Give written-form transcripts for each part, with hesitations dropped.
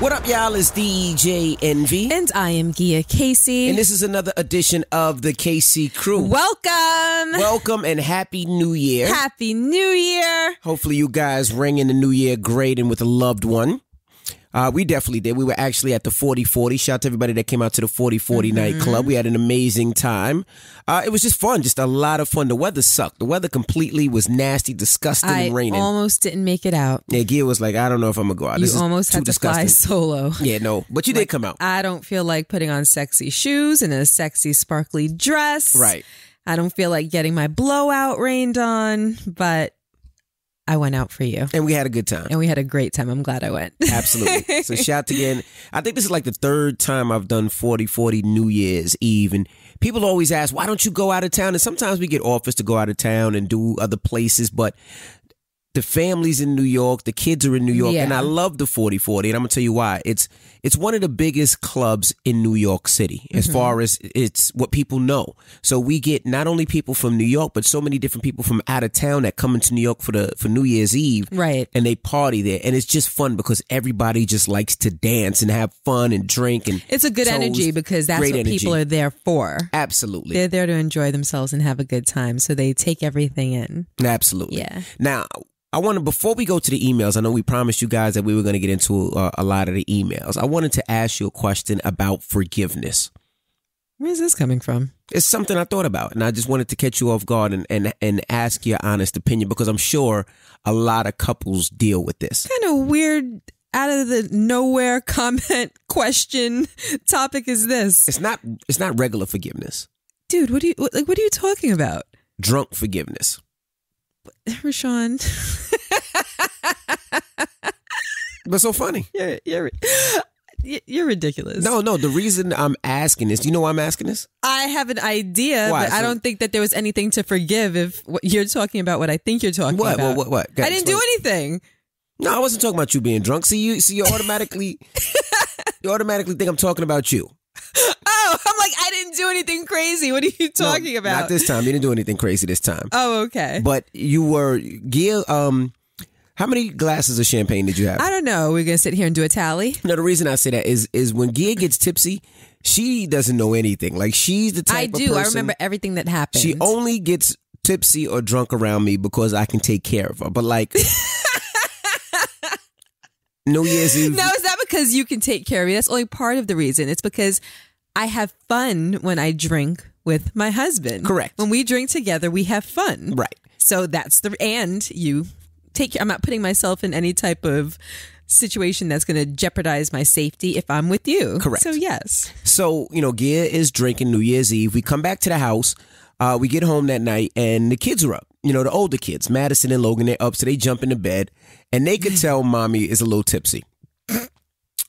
What up, y'all? It's DJ Envy. And I am Gia Casey. And this is another edition of the KC Crew. Welcome. Welcome and Happy New Year. Happy New Year. Hopefully you guys rang in the New Year great and with a loved one. We definitely did. We were actually at the 40-40. Shout out to everybody that came out to the 40-40 night club. We had an amazing time. It was just fun. Just a lot of fun. The weather sucked. The weather completely was nasty, disgusting, and raining. I almost didn't make it out. Yeah, Gia was like, I don't know if I'm going to go out. You this almost is too had to disgusting. fly solo. Yeah, no. But you did come out. I don't feel like putting on sexy shoes and a sexy sparkly dress. Right. I don't feel like getting my blowout rained on, but I went out for you. And we had a good time. And we had a great time. I'm glad I went. Absolutely. So shout again. I think this is like the third time I've done 40-40 New Year's Eve. And people always ask, why don't you go out of town? And sometimes we get offers to go out of town and do other places. But the family's in New York. The kids are in New York. Yeah. And I love the 40-40. And I'm going to tell you why. It's one of the biggest clubs in New York City as far as it's what people know. So we get not only people from New York, but so many different people from out of town that come into New York for New Year's Eve. Right. And they party there. And it's just fun because everybody just likes to dance and have fun and drink. And it's a good energy because that's what people are there for. Absolutely. They're there to enjoy themselves and have a good time. So they take everything in. Absolutely. Yeah. Now, I want to, before we go to the emails, I know we promised you guys that we were going to get into a lot of the emails. I wanted to ask you a question about forgiveness. Where's this coming from? It's something I thought about, and I just wanted to catch you off guard and ask your honest opinion, because I'm sure a lot of couples deal with this. Kind of weird, out of the nowhere comment question topic is this? It's not regular forgiveness. Dude, what are you talking about? Drunk forgiveness. Rashawn. What's so funny? You're ridiculous. No. The reason I'm asking this, do you know why I'm asking this? I have an idea, Why? but I don't think that there was anything to forgive if you're talking about what I think you're talking about. What? I didn't do anything. No, I wasn't talking about you being drunk. See, you automatically think I'm talking about you. Oh, I'm like, I didn't do anything crazy. What are you talking about? Not this time. You didn't do anything crazy this time. Oh, okay. But you were, Gia, how many glasses of champagne did you have? I don't know. We're going to sit here and do a tally? No, the reason I say that is when Gia gets tipsy, she doesn't know anything. Like, she's the type of person. I remember everything that happened. She only gets tipsy or drunk around me because I can take care of her. But like, New Year's Eve. No, it's not because you can take care of me. That's only part of the reason. It's because I have fun when I drink with my husband. Correct. When we drink together, we have fun. Right. So and you take care. I'm not putting myself in any type of situation that's going to jeopardize my safety if I'm with you. Correct. So yes. So, Gia is drinking New Year's Eve. We come back to the house. We get home that night and the kids are up. The older kids, Madison and Logan, they're up. So they jump into bed and they could tell mommy is a little tipsy.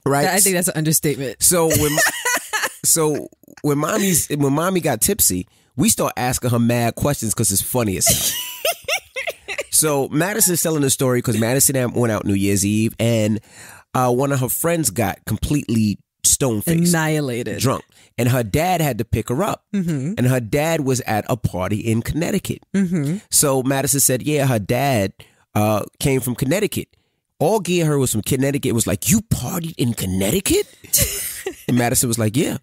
Right. I think that's an understatement. So when mommy got tipsy, we start asking her mad questions because it's funny as hell. So Madison's telling the story because Madison went out New Year's Eve and one of her friends got completely stone-faced. Annihilated. Drunk. And her dad had to pick her up. Mm-hmm. And her dad was at a party in Connecticut. Mm-hmm. So Madison said, yeah, her dad came from Connecticut. All Gia heard was from Connecticut. It was like, you partied in Connecticut? And Madison was like, yeah.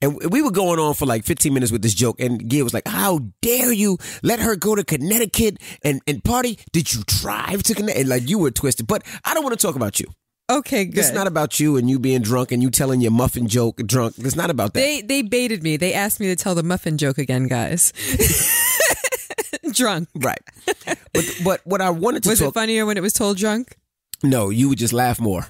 And we were going on for like 15 minutes with this joke. And Gia was like, how dare you let her go to Connecticut and party? Did you drive to Connecticut? And like, you were twisted. But I don't want to talk about you. Okay, good. It's not about you and you being drunk and you telling your muffin joke drunk. It's not about that. They baited me. They asked me to tell the muffin joke again, guys. Drunk. Right. But what I wanted to Was it funnier when it was told drunk? No, you would just laugh more.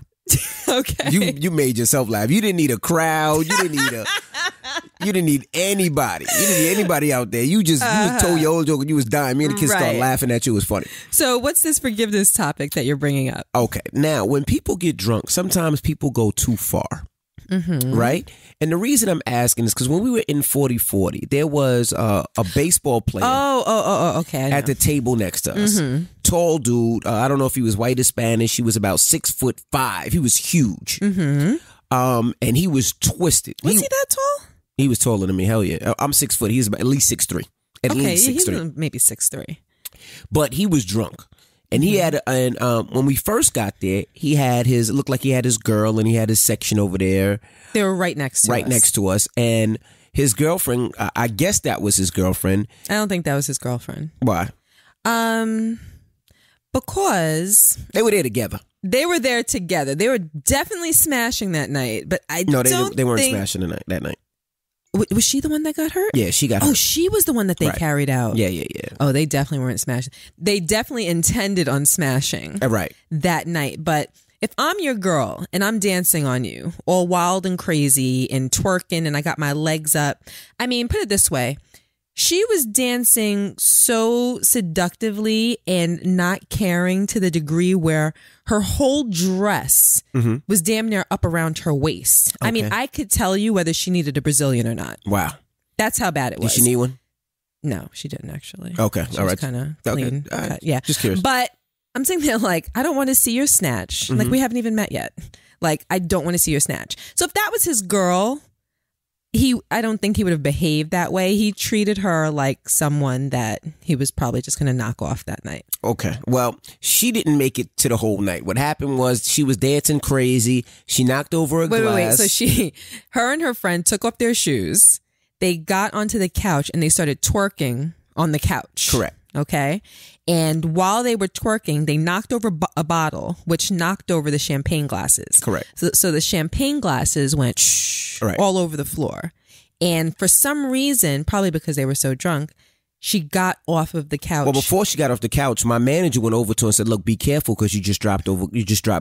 Okay. You made yourself laugh. You didn't need a crowd. You didn't need anybody. You didn't need anybody out there. You just told your old joke and you was dying. Me and the kids started laughing at you. It was funny. So what's this forgiveness topic that you're bringing up? Okay. Now, when people get drunk, sometimes people go too far. Mm-hmm. Right? And the reason I'm asking is because when we were in 40-40, there was a baseball player okay, at the table next to us. Mm-hmm. Tall dude. I don't know if he was white or Spanish. He was about 6'5". He was huge. Mm-hmm. And he was twisted. Was he that tall? He was taller than me. Hell yeah. I'm 6 foot. He was about at least 6'3". At least 6'3". Maybe 6'3". But he was drunk. And he had, when we first got there, it looked like he had his girl and he had his section over there. They were right next to us. Right next to us. And his girlfriend, I guess that was his girlfriend. I don't think that was his girlfriend. Why? Because they were there together. They were there together. They were definitely smashing that night, but they weren't smashing that night. Was she the one that got hurt? Yeah, she got hurt. Oh, she was the one that they carried out. Yeah. Oh, they definitely weren't smashing. They definitely intended on smashing. Right. That night, but if I'm your girl and I'm dancing on you, all wild and crazy and twerking, and I got my legs up, I mean, put it this way. She was dancing so seductively and not caring to the degree where her whole dress was damn near up around her waist. Okay. I mean, I could tell you whether she needed a Brazilian or not. Wow. That's how bad it was. Did she need one? No, she didn't actually. Okay. She all was right. kind of clean. Okay. Right. Yeah. Just curious. But I'm saying that, like, I don't want to see your snatch. Like, we haven't even met yet. Like, I don't want to see your snatch. So if that was his girl, I don't think he would have behaved that way. He treated her like someone that he was probably just going to knock off that night. Okay. Well, she didn't make it to the whole night. What happened was she was dancing crazy. She knocked over a glass. Wait. So her and her friend took off their shoes. They got onto the couch and they started twerking on the couch. Correct. Okay. And while they were twerking, they knocked over a bottle, which knocked over the champagne glasses. Correct. So the champagne glasses went all over the floor. And for some reason, probably because they were so drunk, she got off of the couch. Well, before she got off the couch, my manager went over to her and said, "Look, be careful because you just dropped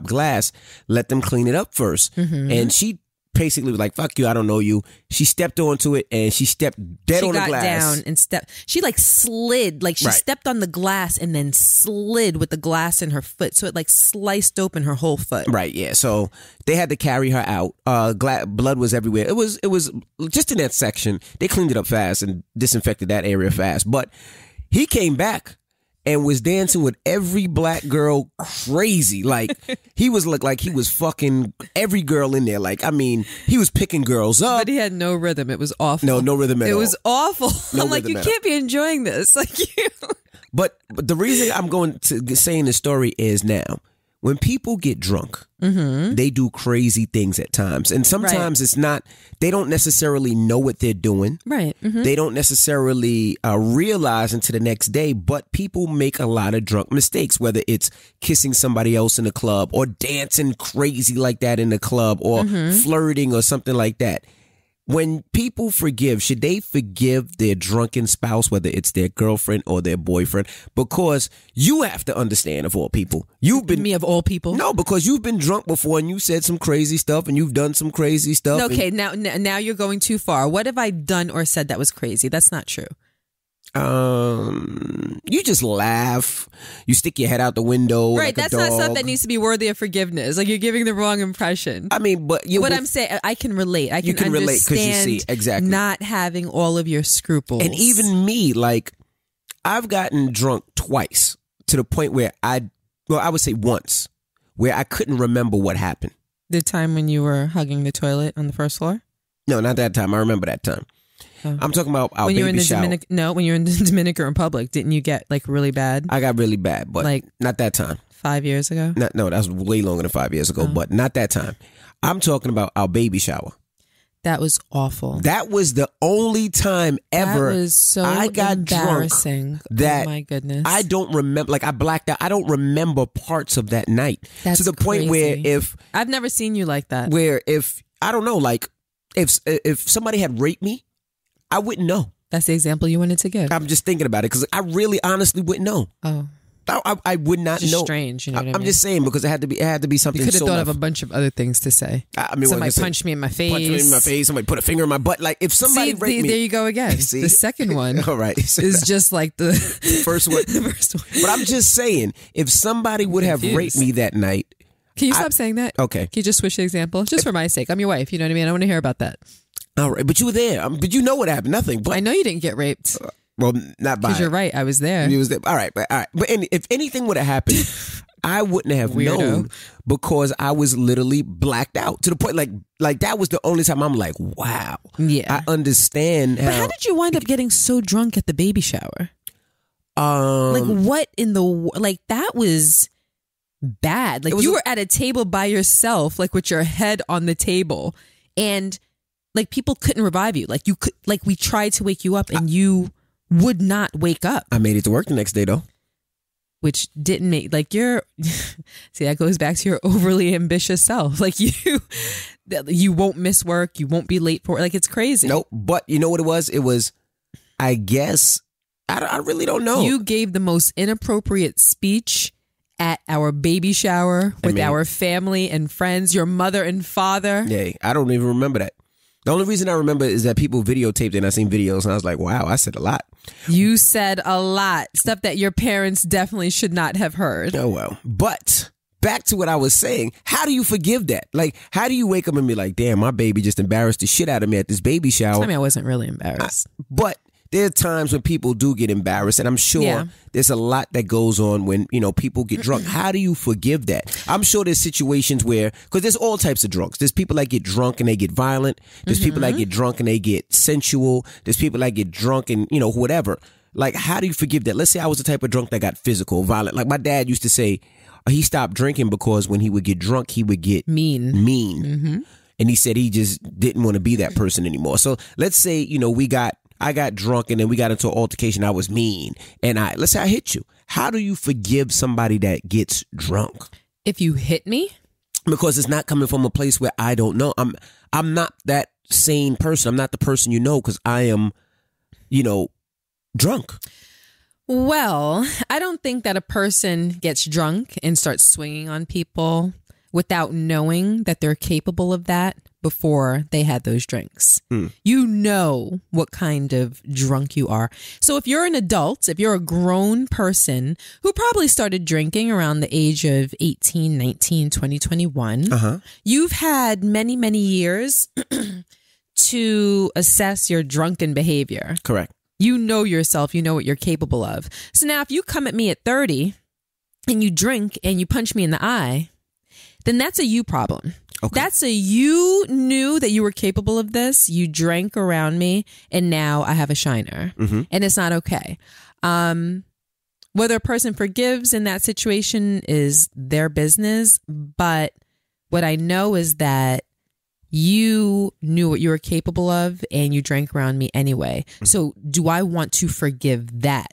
glass. Let them clean it up first." And she basically was like, "Fuck you, I don't know you." She stepped onto it and she stepped dead on the glass. She got down and stepped. She like slid, like she stepped on the glass and then slid with the glass in her foot. So it like sliced open her whole foot. Right, yeah. So they had to carry her out. Blood was everywhere. It was just in that section. They cleaned it up fast and disinfected that area fast. But he came back and was dancing with every black girl crazy. Like, he was like he was fucking every girl in there. Like, I mean, he was picking girls up. But he had no rhythm. It was awful. No rhythm at all. It was awful. No I'm like, you can't be enjoying this. Like, you. But the reason I'm going to saying this story is now, when people get drunk, they do crazy things at times. And sometimes it's not, they don't necessarily know what they're doing. Right. They don't necessarily realize until the next day, but people make a lot of drunk mistakes, whether it's kissing somebody else in the club or dancing crazy like that in the club or flirting or something like that. When people forgive, should they forgive their drunken spouse, whether it's their girlfriend or their boyfriend? Because you have to understand, of all people, me of all people. No, because you've been drunk before and you said some crazy stuff and you've done some crazy stuff. Okay, now you're going too far. What have I done or said that was crazy? That's not true. You just laugh. You stick your head out the window. Right, like that's a dog. not stuff that needs to be worthy of forgiveness. Like, you're giving the wrong impression. I mean, but I'm saying, I can relate. I can relate because you see exactly not having all of your scruples. And even me, like, I've gotten drunk twice to the point where I would say once, where I couldn't remember what happened. The time when you were hugging the toilet on the first floor? No, not that time. I remember that time. Oh. I'm talking about our baby shower. When you were in the Dominican Republic, didn't you get like really bad? I got really bad, but like not that time. 5 years ago? No, that was way longer than 5 years ago, but not that time. I'm talking about our baby shower. That was awful. That was the only time ever that was so I got embarrassing. Drunk that oh my goodness. I don't remember, like I blacked out. I don't remember parts of that night. That's to the point where if I've never seen you like that. Where if I don't know, like if somebody had raped me, I wouldn't know. That's the example you wanted to give. I'm just thinking about it because I really honestly wouldn't know. Oh. I would not know. Strange, you know what I mean? I'm just saying because it had to be something. You could have thought of a bunch of other things to say. I mean, somebody punched me in my face. Somebody put a finger in my butt. Like if somebody raped me, there you go again. See? The second one, all right, is just like the first one. The first one. But I'm just saying, if somebody would have raped me that night, can you stop saying that? Okay, can you just switch the example, just for my sake? I'm your wife. You know what I mean? I want to hear about that. All right, but you were there. But you know what happened? Nothing. But I know you didn't get raped. Well, not by. Because you're right. I was there. You was there. All right. But if anything would have happened, I wouldn't have known because I was literally blacked out to the point like that was the only time I'm like, wow. Yeah. I understand. But how did you wind up getting so drunk at the baby shower? Like, what in the... Like, that was bad. Like, you were at a table by yourself, like, with your head on the table. And, like, people couldn't revive you. Like, you could... Like, we tried to wake you up and you would not wake up. I made it to work the next day, though. Which didn't make... Like, you're... See, that goes back to your overly ambitious self. Like, you won't miss work. You won't be late for... Like, it's crazy. Nope. But you know what it was? It was... I guess... I really don't know. You gave the most inappropriate speech at our baby shower with our family and friends, your mother and father. Yeah, I don't even remember that. The only reason I remember is that people videotaped it and I seen videos and I was like, wow, I said a lot. You said a lot. Stuff that your parents definitely should not have heard. Oh, well. But back to what I was saying. How do you forgive that? Like, how do you wake up and be like, damn, my baby just embarrassed the shit out of me at this baby shower? I mean, I wasn't really embarrassed. But there are times when people do get embarrassed, and I'm sure there's a lot that goes on when, you know, people get drunk. How do you forgive that? I'm sure there's situations where, because there's all types of drunks. There's people that get drunk and they get violent. There's people that get drunk and they get sensual. There's people that get drunk and, you know, whatever. Like, how do you forgive that? Let's say I was the type of drunk that got physical, violent. Like my dad used to say, he stopped drinking because when he would get drunk, he would get mean. Mm-hmm. And he said he just didn't want to be that person anymore. So let's say, you know, I got drunk and then we got into an altercation. I was mean. And let's say I hit you. How do you forgive somebody that gets drunk? If you hit me? Because it's not coming from a place where I don't know. I'm not that sane person. I'm not the person you know because I am, you know, drunk. Well, I don't think that a person gets drunk and starts swinging on people without knowing that they're capable of that before they had those drinks. You know what kind of drunk you are. So if you're an adult, if you're a grown person who probably started drinking around the age of 18, 19, 20, 21, you've had many, many years to assess your drunken behavior. Correct. You know yourself. You know what you're capable of. So now if you come at me at 30 and you drink and you punch me in the eye, then that's a you problem. Okay. That's a you knew that you were capable of this. You drank around me and now I have a shiner and it's not okay. Whether a person forgives in that situation is their business. But what I know is that you knew what you were capable of and you drank around me anyway. So do I want to forgive that?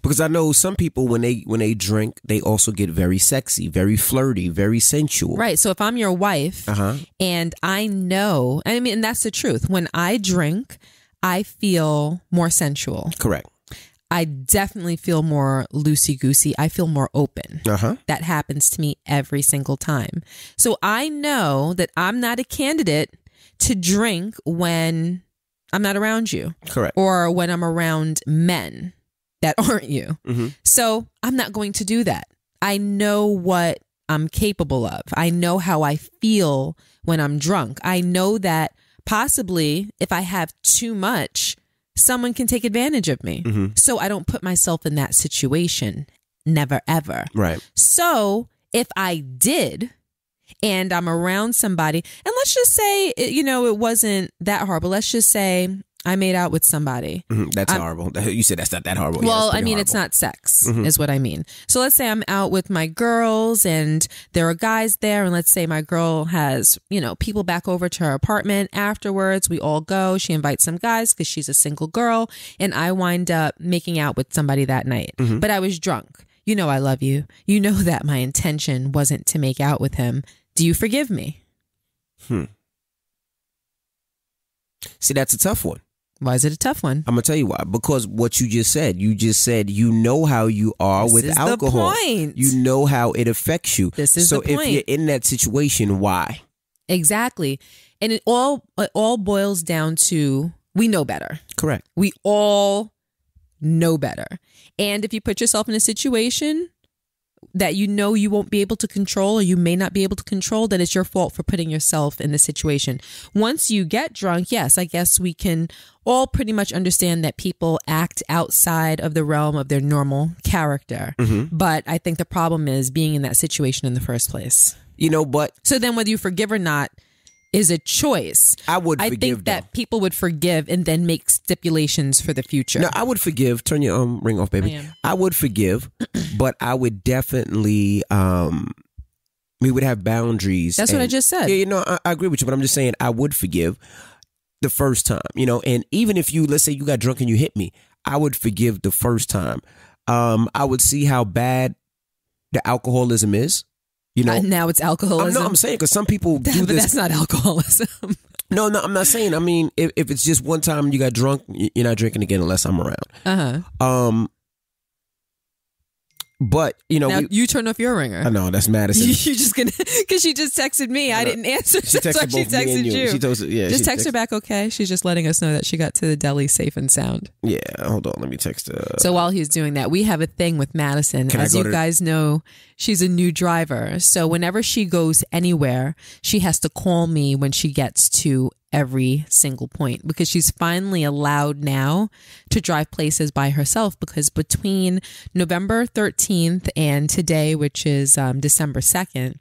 Because I know some people when they drink, they also get very sexy, very flirty, very sensual. Right. So if I'm your wife and I know, I mean, and that's the truth. When I drink, I feel more sensual. Correct. I definitely feel more loosey-goosey. I feel more open. That happens to me every single time. So I know that I'm not a candidate to drink when I'm not around you. Correct. Or when I'm around men that aren't you. So I'm not going to do that. I know what I'm capable of. I know how I feel when I'm drunk. I know that possibly if I have too much, someone can take advantage of me. So I don't put myself in that situation. Never, ever. Right. So if I did and I'm around somebody, and let's just say, you know, it wasn't that horrible. Let's just say I made out with somebody. That's horrible. You said that's not that horrible. Well, I mean, horrible. It's not sex is what I mean. So let's say I'm out with my girls and there are guys there. And let's say my girl has, you know, people back over to her apartment afterwards. We all go. She invites some guys because she's a single girl. And I wind up making out with somebody that night. But I was drunk. You know I love you. You know that my intention wasn't to make out with him. Do you forgive me? See, that's a tough one. Why is it a tough one? I'm going to tell you why. Because what you just said you know how you are with alcohol. This is the point. You know how it affects you. This is the point. So if you're in that situation, why? Exactly. And it all boils down to we know better. Correct. We all know better. And if you put yourself in a situation that you know you won't be able to control or you may not be able to control, then it's your fault for putting yourself in the situation. Once you get drunk, yes, I guess we can all pretty much understand that people act outside of the realm of their normal character. But I think the problem is being in that situation in the first place. You know, but... So then whether you forgive or not is a choice. I think forgive, that people would forgive and then make stipulations for the future. No, I would forgive. Turn your ring off, baby. I would forgive, but I would definitely we would have boundaries. That's what I just said. Yeah, I agree with you, but I'm just saying I would forgive the first time, and even if let's say you got drunk and you hit me, I would forgive the first time. I would see how bad the alcoholism is. Now it's alcoholism. I'm saying because some people do but this. That's not alcoholism. No, I'm not saying. I mean, if it's just one time you got drunk, you're not drinking again unless I'm around. But now you turn off your ringer. I know that's Madison. You just gonna because she just texted me. I didn't answer. She texted you. Just text her back. Okay, she's just letting us know that she got to the deli safe and sound. Yeah, hold on. Let me text her. So while he's doing that, we have a thing with Madison. As you guys know, she's a new driver. So whenever she goes anywhere, she has to call me when she gets to every single point because she's finally allowed now to drive places by herself because between November 13th and today, which is December 2nd.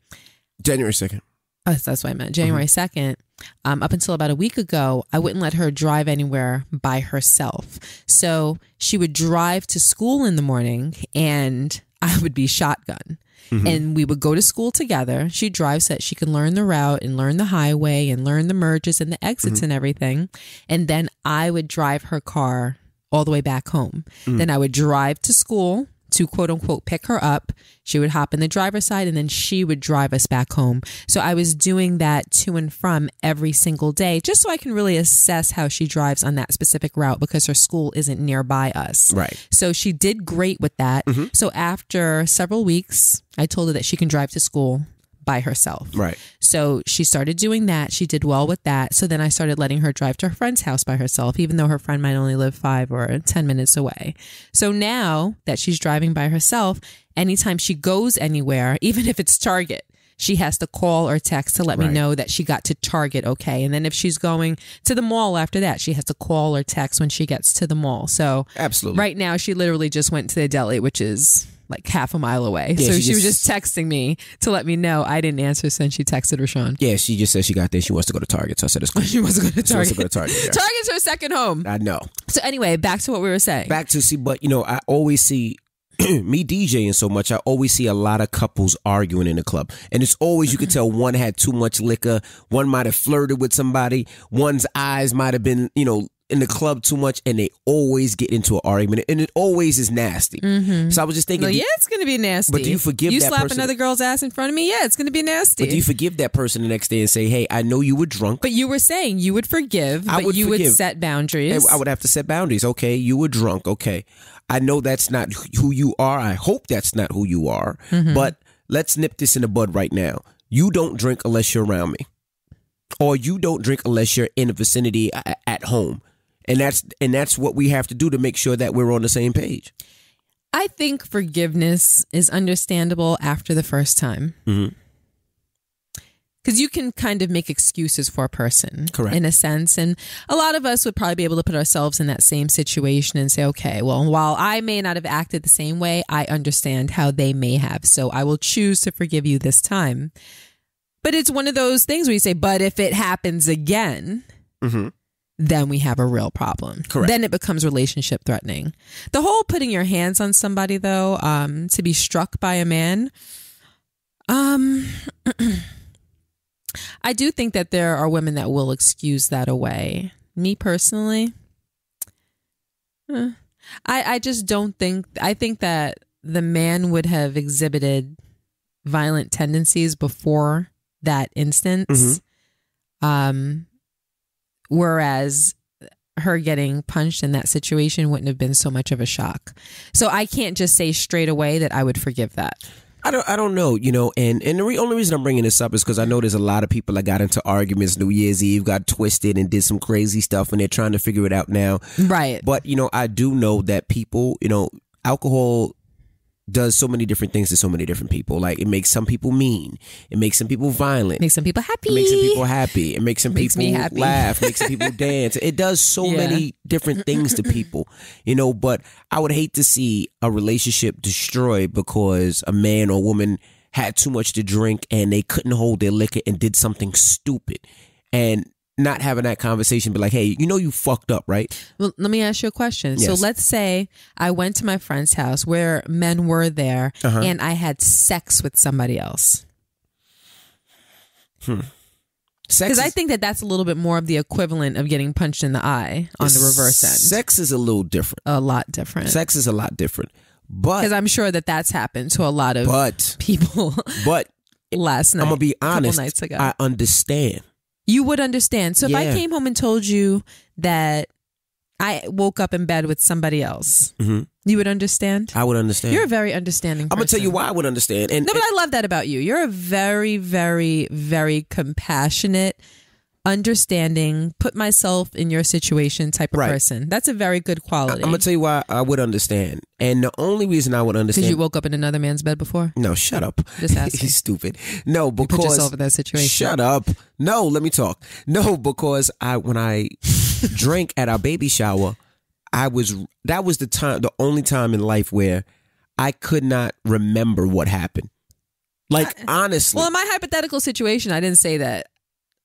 January 2nd. Oh, that's what I meant. January 2nd. Up until about a week ago, I wouldn't let her drive anywhere by herself. So she would drive to school in the morning and I would be shotgun. And we would go to school together. She'd drive so that she can learn the route and learn the highway and learn the merges and the exits and everything. And then I would drive her car all the way back home. Then I would drive to school to quote unquote pick her up. She would hop in the driver's side and then she would drive us back home. So I was doing that to and from every single day just so I can really assess how she drives on that specific route because her school isn't nearby us. Right. So she did great with that. So after several weeks, I told her that she can drive to school by herself. Right. So she started doing that. She did well with that. So then I started letting her drive to her friend's house by herself, even though her friend might only live 5 or 10 minutes away. So now that she's driving by herself, anytime she goes anywhere, even if it's Target, she has to call or text to let me know that she got to Target okay. And then if she's going to the mall after that, she has to call or text when she gets to the mall. So absolutely. Right now, she literally just went to the deli, which is like half a mile away. Yeah, so she was just texting me to let me know. I didn't answer since she texted Rashawn. Yeah, she just said she got there. She wants to go to Target. So I said it's cool. She wants to go to Target. She wants to go to Target. Yeah. Target's her second home. I know. So anyway, back to what we were saying. But I always see me DJing so much, I always see a lot of couples arguing in the club. And it's always, you could tell one had too much liquor. One might have flirted with somebody. One's eyes might have been, in the club too much, and they always get into an argument, and it always is nasty. So I was just thinking, well, yeah, it's going to be nasty. But do you forgive that person? You slap another girl's ass in front of me, yeah, it's going to be nasty. But do you forgive that person the next day and say, hey, I know you were drunk? But you were saying you would forgive, but you would set boundaries. I would have to set boundaries. Okay, you were drunk. Okay, I know that's not who you are. I hope that's not who you are. But let's nip this in the bud right now. You don't drink unless you're around me, or you don't drink unless you're in the vicinity at home. And that's what we have to do to make sure that we're on the same page. I think forgiveness is understandable after the first time. Because you can kind of make excuses for a person. Correct. In a sense. And a lot of us would probably be able to put ourselves in that same situation and say, okay, well, while I may not have acted the same way, I understand how they may have. So I will choose to forgive you this time. But it's one of those things where you say, but if it happens again, then we have a real problem. Correct. Then it becomes relationship threatening. The whole putting your hands on somebody, though, to be struck by a man, I do think that there are women that will excuse that away. Me personally, I just don't think, I think that the man would have exhibited violent tendencies before that instance. Whereas her getting punched in that situation wouldn't have been so much of a shock. So I can't just say straight away that I would forgive that. I don't know, and the only reason I'm bringing this up is because I know there's a lot of people that got into arguments New Year's Eve, got twisted and did some crazy stuff, and they're trying to figure it out now. Right. But, I do know that people, alcohol does so many different things to so many different people. Like, it makes some people mean. It makes some people violent. Makes some people happy. It makes some people happy. It makes some people happy. laugh. Makes some people dance. It does so many different things to people, but I would hate to see a relationship destroyed because a man or woman had too much to drink and they couldn't hold their liquor and did something stupid. and not having that conversation, be like, hey, you know you fucked up, right? Well, let me ask you a question. Yes. So let's say I went to my friend's house where men were there and I had sex with somebody else. Because I think that that's a little bit more of the equivalent of getting punched in the eye on the reverse end. Sex is a little different. A lot different. Sex is a lot different. But because I'm sure that that's happened to a lot of people. But last night, I'm gonna be honest. Couple nights ago. I understand. You would understand. So if I came home and told you that I woke up in bed with somebody else, you would understand? I would understand. You're a very understanding person. I'm going to tell you why I would understand. But I love that about you. You're a very, very, very compassionate, understanding, put myself in your situation type of person. That's a very good quality. I'm going to tell you why I would understand. And the only reason I would understand... Because you woke up in another man's bed before? No, shut up. Just asking. He's stupid. No, because... You put yourself in that situation. Shut up. No, let me talk. No, because when I drank at our baby shower, that was the only time in life where I could not remember what happened. Like, honestly. Well, in my hypothetical situation, I didn't say that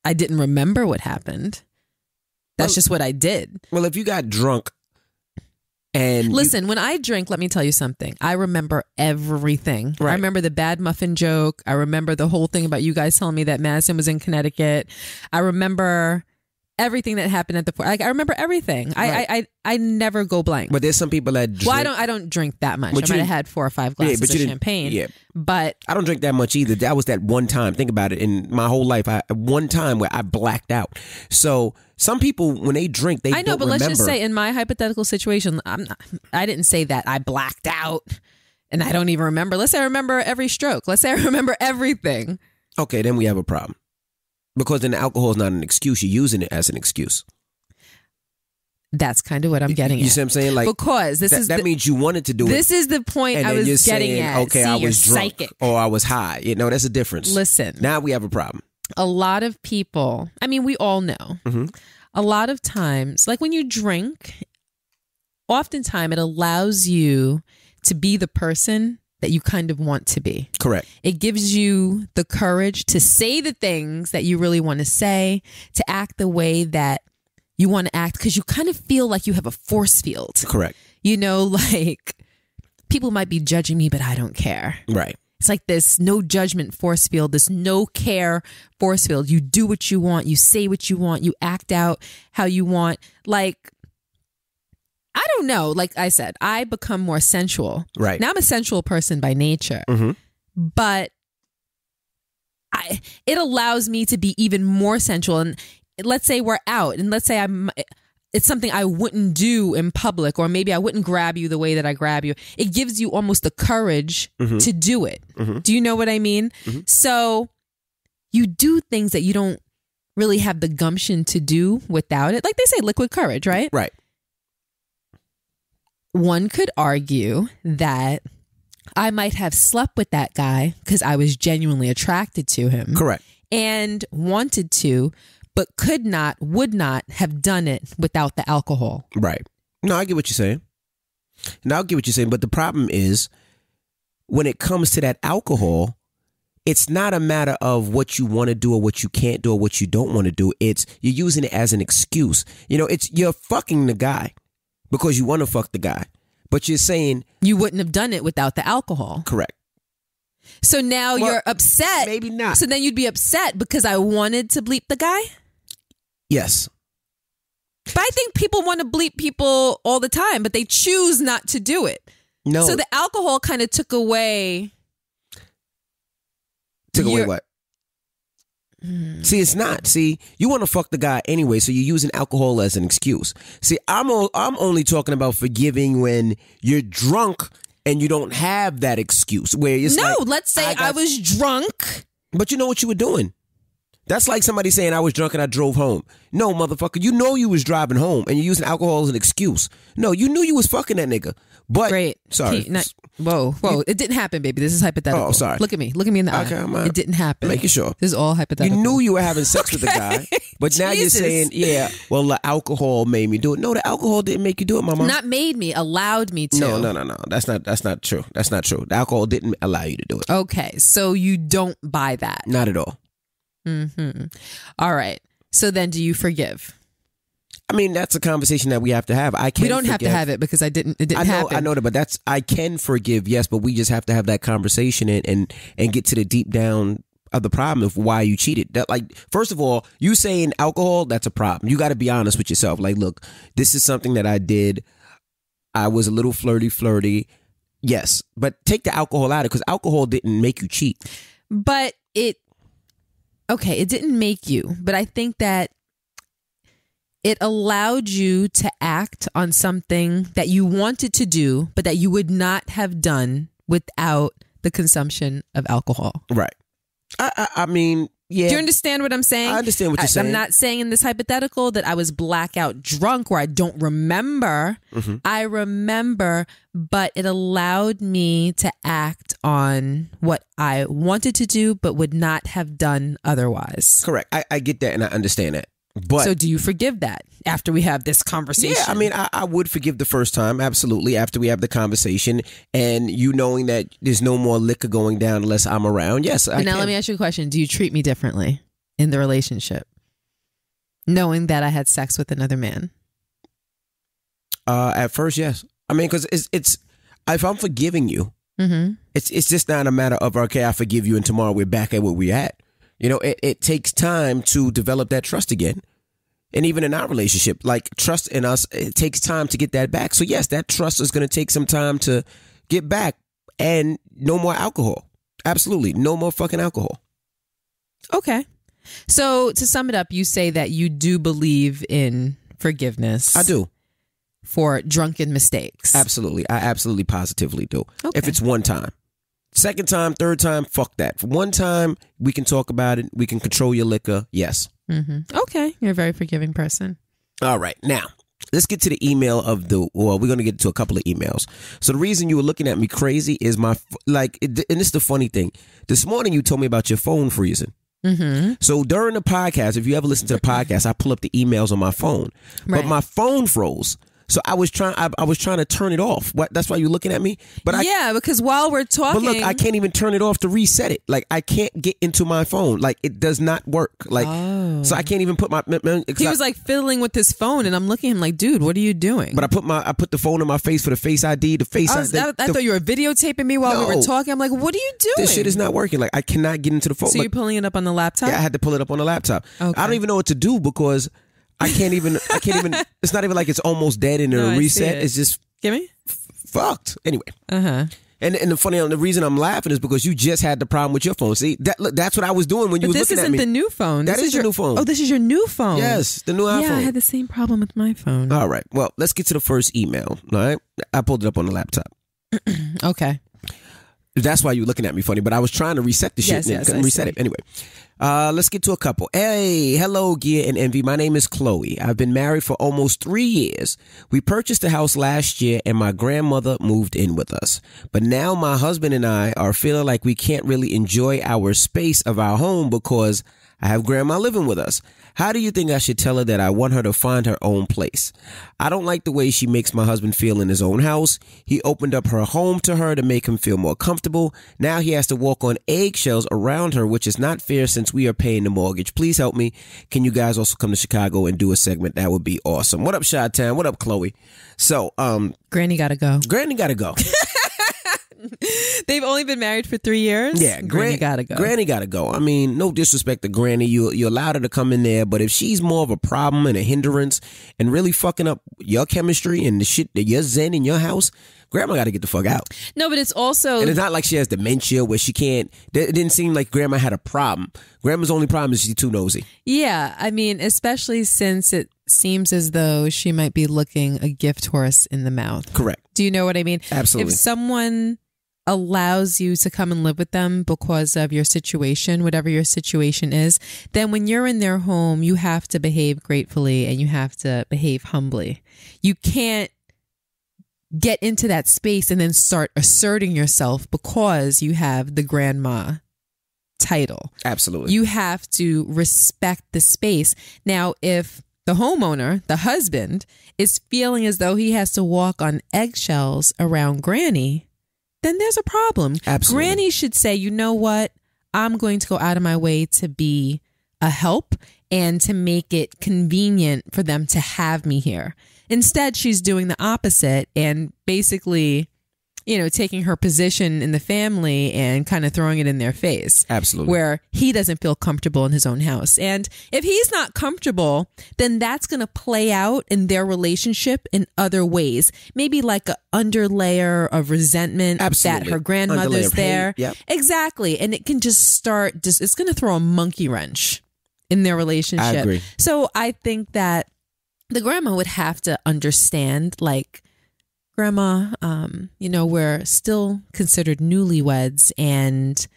I didn't remember what happened. That's just what I did. Well, if you got drunk and... Listen, when I drink, let me tell you something. I remember everything. Right. I remember the bad muffin joke. I remember the whole thing about you guys telling me that Madison was in Connecticut. I remember everything that happened at the port. Like, I remember everything. Right. I never go blank. But there's some people that drink. Well, I don't drink that much. I might have had 4 or 5 glasses of champagne. Yeah. But I don't drink that much either. That was that one time. Think about it. In my whole life, one time where I blacked out. So some people, when they drink, they don't remember. I know, but let's just say in my hypothetical situation, I didn't say that I blacked out and I don't even remember. Let's say I remember every stroke. Let's say I remember everything. Okay, then we have a problem. Because then alcohol is not an excuse. You're using it as an excuse. That's kind of what I'm getting at. You see what I'm saying? Like, because that means you wanted to do it. This is the point I was getting at. Okay, I was drunk psychic. Or I was high. You know, that's a difference. Listen. Now we have a problem. A lot of people, I mean, we all know. A lot of times, like when you drink, oftentimes it allows you to be the person that you kind of want to be. Correct. It gives you the courage to say the things that you really want to say, to act the way that you want to act, because you kind of feel like you have a force field. Correct. You know, like people might be judging me, but I don't care. Right. It's like this no judgment force field, this no care force field. You do what you want. You say what you want. You act out how you want. Like, I don't know. Like I said, I become more sensual. Right. Now I'm a sensual person by nature, but it allows me to be even more sensual. And let's say we're out and let's say it's something I wouldn't do in public, or maybe I wouldn't grab you the way that I grab you. It gives you almost the courage to do it. Do you know what I mean? So you do things that you don't really have the gumption to do without it. Like they say, liquid courage, right? Right. One could argue that I might have slept with that guy because I was genuinely attracted to him. Correct. And wanted to, but would not have done it without the alcohol. Right. No, I get what you're saying. But the problem is when it comes to that alcohol, it's not a matter of what you want to do or what you can't do or what you don't want to do. It's you're using it as an excuse. You know, you're fucking the guy because you want to fuck the guy. But you're saying you wouldn't have done it without the alcohol. Correct. So now you're upset. Maybe not. So then you'd be upset because I wanted to bleep the guy? Yes. But I think people want to bleep people all the time, but they choose not to do it. No. So the alcohol kind of took away. Took away what? See, it's not. See, you want to fuck the guy anyway, so you're using alcohol as an excuse. See, I'm only talking about forgiving when you're drunk and you don't have that excuse. Where it's let's say I was drunk. But you know what you were doing. That's like somebody saying I was drunk and I drove home. No, motherfucker, you know you was driving home and you're using alcohol as an excuse. No, you knew you was fucking that nigga. But great. Sorry. Whoa. It didn't happen, baby. This is hypothetical. Oh, sorry. Look at me in the eye. It didn't happen. Making sure. This is all hypothetical. You knew you were having sex with the guy, but now you're saying, well, the alcohol made me do it. No, the alcohol didn't make you do it, mama. Not made me, allowed me to. No. That's not true. That's not true. The alcohol didn't allow you to do it. Okay, so you don't buy that. Not at all. All right. So then do you forgive? I mean, that's a conversation that we have to have. We don't have to have it because it didn't happen. I know that, but I can forgive, yes, but we just have to have that conversation and get to the deep down of the problem of why you cheated. That, like, first of all, you saying alcohol, that's a problem. You got to be honest with yourself. Like, look, this is something that I did. I was a little flirty. Yes, but take the alcohol out of it because alcohol didn't make you cheat. But it didn't make you. But I think that it allowed you to act on something that you wanted to do, but that you would not have done without the consumption of alcohol. Right. I mean, yeah. Do you understand what I'm saying? I understand what you're saying. I'm not saying in this hypothetical that I was blackout drunk where I don't remember. Mm-hmm. I remember, but it allowed me to act on what I wanted to do, but would not have done otherwise. Correct. I get that and I understand that. But, so do you forgive that after we have this conversation? Yeah, I mean, I would forgive the first time, absolutely, after we have the conversation and you knowing that there's no more liquor going down unless I'm around. Yes, I Now can. Let me ask you a question. Do you treat me differently in the relationship, knowing that I had sex with another man? At first, yes. I mean, because it's if I'm forgiving you, mm-hmm. it's just not a matter of, okay, I forgive you and tomorrow we're back at where we're at. You know, it takes time to develop that trust again. And even in our relationship, like trust in us, it takes time to get that back. So yes, that trust is going to take some time to get back, and no more alcohol. Absolutely. No more fucking alcohol. Okay. So to sum it up, you say that you do believe in forgiveness. I do. For drunken mistakes. Absolutely. I absolutely positively do. Okay. If it's one time. Second time, third time, fuck that. For one time, we can talk about it. We can control your liquor. Yes. Mm-hmm. Okay. You're a very forgiving person. All right. Now, let's get to the email we're going to get to a couple of emails. So the reason you were looking at me crazy is and this is the funny thing. This morning, you told me about your phone freezing. Mm-hmm. So during the podcast, if you ever listen to the podcast, I pull up the emails on my phone. Right. But my phone froze. So I was trying to turn it off. What? That's why you're looking at me. But because while we're talking, but look, I can't even turn it off to reset it. Like I can't get into my phone. Like it does not work. Like so I can't even put my. He was like fiddling with his phone, and I'm looking at him like, dude, what are you doing? But I put the phone in my face for the Face ID. I thought you were videotaping me while we were talking. I'm like, what are you doing? This shit is not working. Like I cannot get into the phone. So you're pulling it up on the laptop? Yeah, I had to pull it up on the laptop. Okay. I don't even know what to do because I can't even, it's not even like it's almost dead and it'll reset. It's just fucked. Anyway. Uh-huh. And the reason I'm laughing is because you just had the problem with your phone. See, that's what I was doing when you was looking at me. This isn't the new phone. That is your new phone. Oh, this is your new phone. Yes, the new iPhone. Yeah, I had the same problem with my phone. All right. Well, let's get to the first email. All right. I pulled it up on the laptop. Okay. That's why you were looking at me funny, but I was trying to reset the shit and couldn't reset it. Anyway, let's get to a couple. Hey, hello, Gia and Envy. My name is Chloe. I've been married for almost 3 years. We purchased a house last year and my grandmother moved in with us. But now my husband and I are feeling like we can't really enjoy our space of our home because I have grandma living with us. How do you think I should tell her that I want her to find her own place? I don't like the way she makes my husband feel in his own house. He opened up her home to her to make him feel more comfortable. Now he has to walk on eggshells around her, which is not fair since we are paying the mortgage. Please help me. Can you guys also come to Chicago and do a segment? That would be awesome. What up, Chi-Town? What up, Chloe? So, Granny gotta go. Granny gotta go. They've only been married for 3 years? Yeah. Granny gotta go. Granny gotta go. I mean, no disrespect to Granny. You allowed her to come in there, but if she's more of a problem and a hindrance and really fucking up your chemistry and the shit that you're zen in your house, Grandma gotta get the fuck out. No, but it's also... And it's not like she has dementia where she can't... It didn't seem like Grandma had a problem. Grandma's only problem is she's too nosy. Yeah, I mean, especially since it seems as though she might be looking a gift horse in the mouth. Correct. Do you know what I mean? Absolutely. If someone allows you to come and live with them because of your situation, whatever your situation is, then when you're in their home, you have to behave gratefully and you have to behave humbly. You can't get into that space and then start asserting yourself because you have the grandma title. Absolutely. You have to respect the space. Now, if the homeowner, the husband, is feeling as though he has to walk on eggshells around Granny, then there's a problem. Absolutely. Granny should say, you know what? I'm going to go out of my way to be a help and to make it convenient for them to have me here. Instead, she's doing the opposite and basically, taking her position in the family and kind of throwing it in their face. Absolutely. Where he doesn't feel comfortable in his own house. And if he's not comfortable, then that's going to play out in their relationship in other ways. Maybe like an underlayer of resentment that her grandmother's there. Yep. Exactly. And it can just it's going to throw a monkey wrench in their relationship. I agree. So I think that the grandma would have to understand, like, Grandma, we're still considered newlyweds, and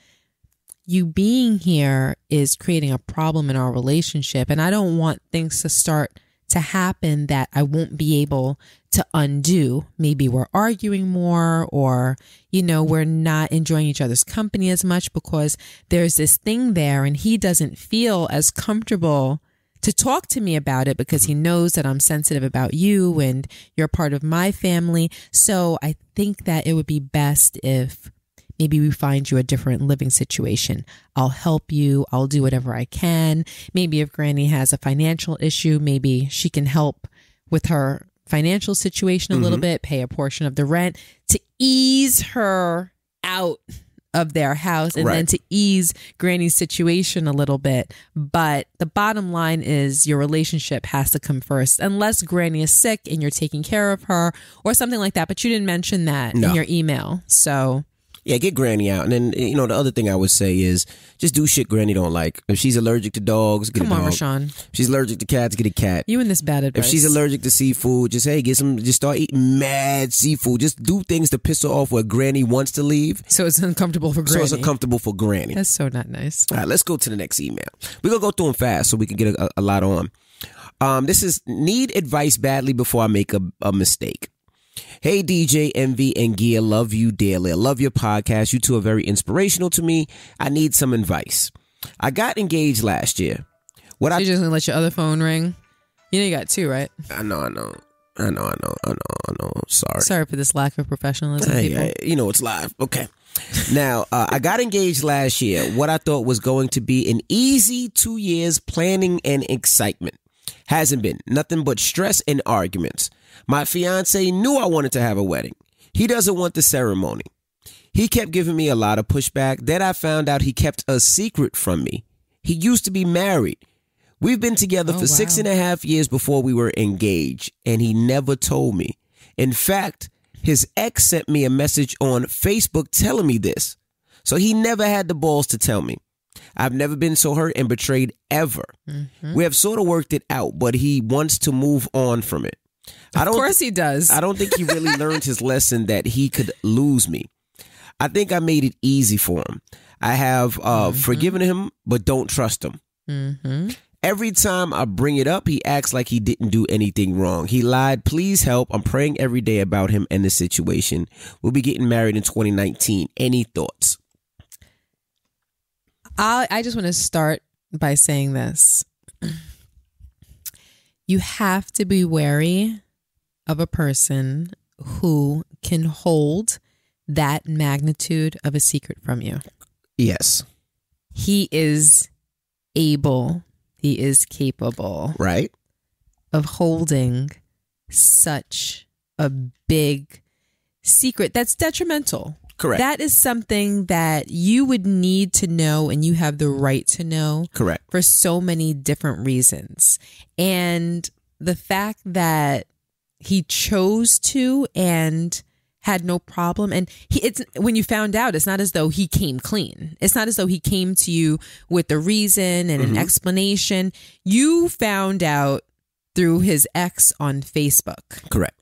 you being here is creating a problem in our relationship. And I don't want things to start to happen that I won't be able to undo. Maybe we're arguing more, or, we're not enjoying each other's company as much because there's this thing there and he doesn't feel as comfortable to talk to me about it because he knows that I'm sensitive about you and you're part of my family. So I think that it would be best if maybe we find you a different living situation. I'll help you. I'll do whatever I can. Maybe if Granny has a financial issue, maybe she can help with her financial situation a little bit, pay a portion of the rent to ease her out of their house and then to ease Granny's situation a little bit. But the bottom line is your relationship has to come first, unless Granny is sick and you're taking care of her or something like that. But you didn't mention that in your email. So yeah, get Granny out. And then, the other thing I would say is just do shit Granny don't like. If she's allergic to dogs, get a dog. Come on, Rashawn. If she's allergic to cats, get a cat. You and this bad advice. If she's allergic to seafood, just start eating mad seafood. Just do things to piss her off where Granny wants to leave. So it's uncomfortable for Granny. So it's uncomfortable for Granny. That's so not nice. All right, let's go to the next email. We're going to go through them fast so we can get a lot on. This is need advice badly before I make a mistake. Hey, DJ, MV, and Gia, love you dearly. I love your podcast. You two are very inspirational to me. I need some advice. I got engaged last year. You're just going to let your other phone ring? You got two, right? I know. Sorry. Sorry for this lack of professionalism, people. It's live. Okay. Now, I got engaged last year. What I thought was going to be an easy 2 years planning and excitement. Hasn't been. Nothing but stress and arguments. My fiance knew I wanted to have a wedding. He doesn't want the ceremony. He kept giving me a lot of pushback. Then I found out he kept a secret from me. He used to be married. We've been together for 6.5 years before we were engaged, and he never told me. In fact, his ex sent me a message on Facebook telling me this. So he never had the balls to tell me. I've never been so hurt and betrayed ever. Mm-hmm. We have sort of worked it out, but he wants to move on from it. Of course he does. I don't think he really learned his lesson that he could lose me. I think I made it easy for him. I have forgiven him, but don't trust him. Mm-hmm. Every time I bring it up, he acts like he didn't do anything wrong. He lied. Please help. I'm praying every day about him and the situation. We'll be getting married in 2019. Any thoughts? I just want to start by saying this. You have to be wary of a person who can hold that magnitude of a secret from you. Yes. He is able, he is capable, right, of holding such a big secret that's detrimental. Correct. That is something that you would need to know, and you have the right to know. Correct. For so many different reasons. And the fact that he chose to and had no problem, and it's when you found out, it's not as though he came clean. It's not as though he came to you with a reason and an explanation. You found out through his ex on Facebook. Correct.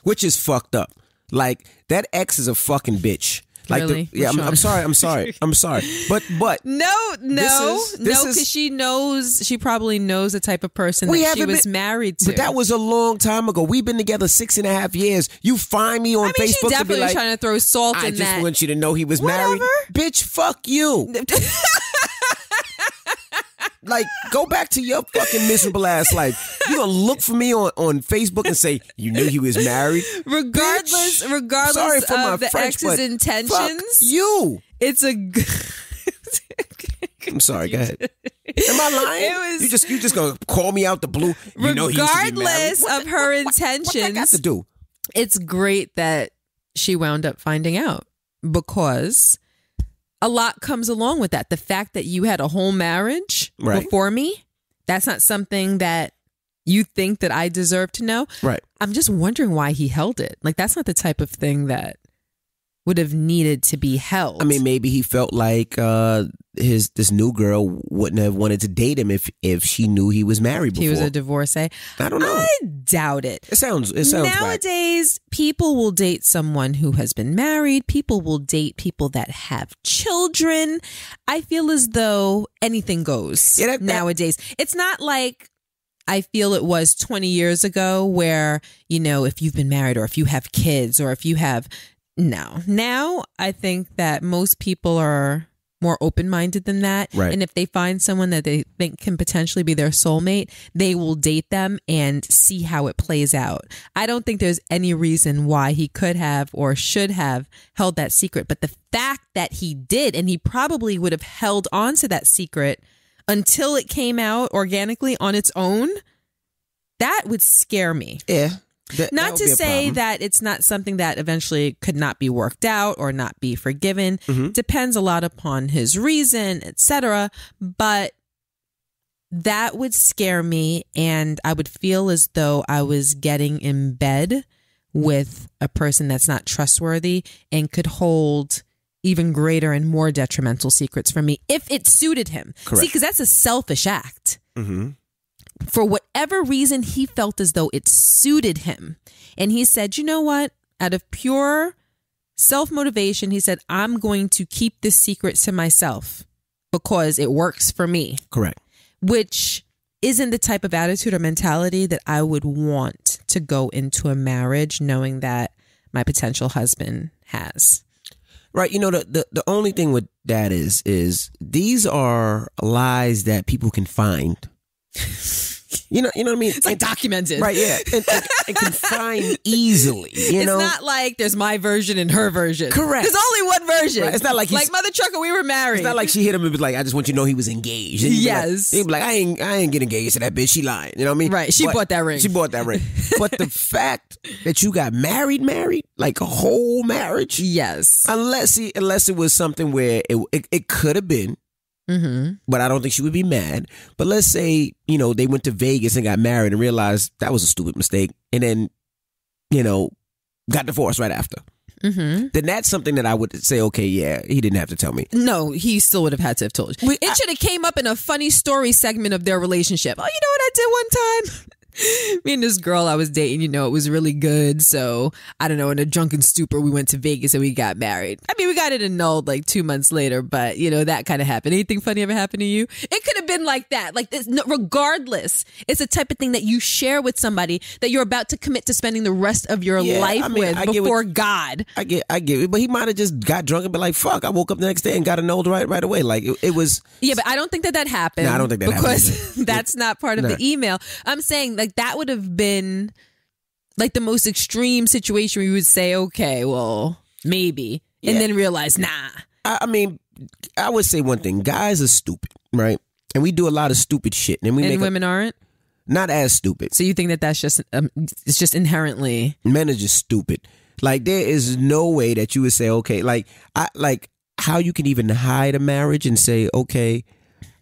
Which is fucked up. Like, that ex is a fucking bitch. Like, really? I'm sorry. But no, because she probably knows the type of person that she was married to. But that was a long time ago. We've been together 6.5 years. You find me on Facebook she's to be definitely like, trying to throw salt in that. I just want you to know he was married. Bitch, fuck you. Like, go back to your fucking miserable ass life. You gonna look for me on Facebook and say you knew he was married? Regardless of the ex's intentions. Fuck you. It's a. I'm sorry. Go ahead. Am I lying? You just gonna call me out the blue? You know he used to be married. Regardless of her intentions, what that got to do? It's great that she wound up finding out, because a lot comes along with that. The fact that you had a whole marriage before me, that's not something that you think that I deserve to know. Right. I'm just wondering why he held it. Like, that's not the type of thing that would have needed to be held. I mean, maybe he felt like this new girl wouldn't have wanted to date him if she knew he was married before. He was a divorcee. I don't know. I doubt it. It sounds nowadays whack. People will date someone who has been married. People will date people that have children. I feel as though anything goes nowadays. It's not like I feel it was 20 years ago where, you know, if you've been married or if you have kids or if you have... No. Now, I think that most people are more open-minded than that. Right. And if they find someone that they think can potentially be their soulmate, they will date them and see how it plays out. I don't think there's any reason why he could have or should have held that secret. But the fact that he did, and he probably would have held on to that secret until it came out organically on its own, that would scare me. Yeah. Not to say that it's not something that eventually could not be worked out or not be forgiven. Mm-hmm. Depends a lot upon his reason, etc. But that would scare me, and I would feel as though I was getting in bed with a person that's not trustworthy and could hold even greater and more detrimental secrets from me if it suited him. Correct. See, because that's a selfish act. Mm-hmm. For whatever reason, he felt as though it suited him. And he said, you know what? Out of pure self-motivation, he said, I'm going to keep this secret to myself because it works for me. Correct. Which isn't the type of attitude or mentality that I would want to go into a marriage knowing that my potential husband has. Right. You know, the only thing with that is these are lies that people can find. You know what I mean? It's like documented. Right, yeah. And can find easily, you know? It's not like there's my version and her version. Correct. There's only one version. Right. It's not like Mother Trucker, we were married. It's not like she hit him and be like, I just want you to know he was engaged. And yes. He'd be like, I ain't get engaged to that bitch. She lying. You know what I mean? Right. She bought that ring. She bought that ring. But the fact that you got married, like a whole marriage. Yes. Unless it was something where it could have been. Mm-hmm. But I don't think she would be mad. But let's say, you know, they went to Vegas and got married and realized that was a stupid mistake, and then, you know, got divorced right after. Mm-hmm. Then that's something that I would say, okay, yeah, he didn't have to tell me. No, he still would have had to have told you. It should have came up in a funny story segment of their relationship. Oh, you know what I did one time? Me and this girl I was dating, you know, it was really good. So, I don't know, in a drunken stupor, we went to Vegas and we got married. I mean, we got it annulled like 2 months later, but, you know, that kind of happened. Anything funny ever happened to you? It could have been like that. Like, this, no, regardless, it's the type of thing that you share with somebody that you're about to commit to spending the rest of your life with before God. I get it. But he might have just got drunk and been like, fuck, I woke up the next day and got annulled right away. Like, it was... Yeah, but I don't think that happened. No, I don't think that happened. Because that's not part of the email. I'm saying, like, that would have been like the most extreme situation where you would say, okay, well, maybe, and then realize, nah. I mean, I would say one thing: guys are stupid, right? And we do a lot of stupid shit, and women aren't. Not as stupid. So you think that's just it's just inherently men are just stupid. Like there is no way that you would say, okay, like how you can even hide a marriage and say, okay,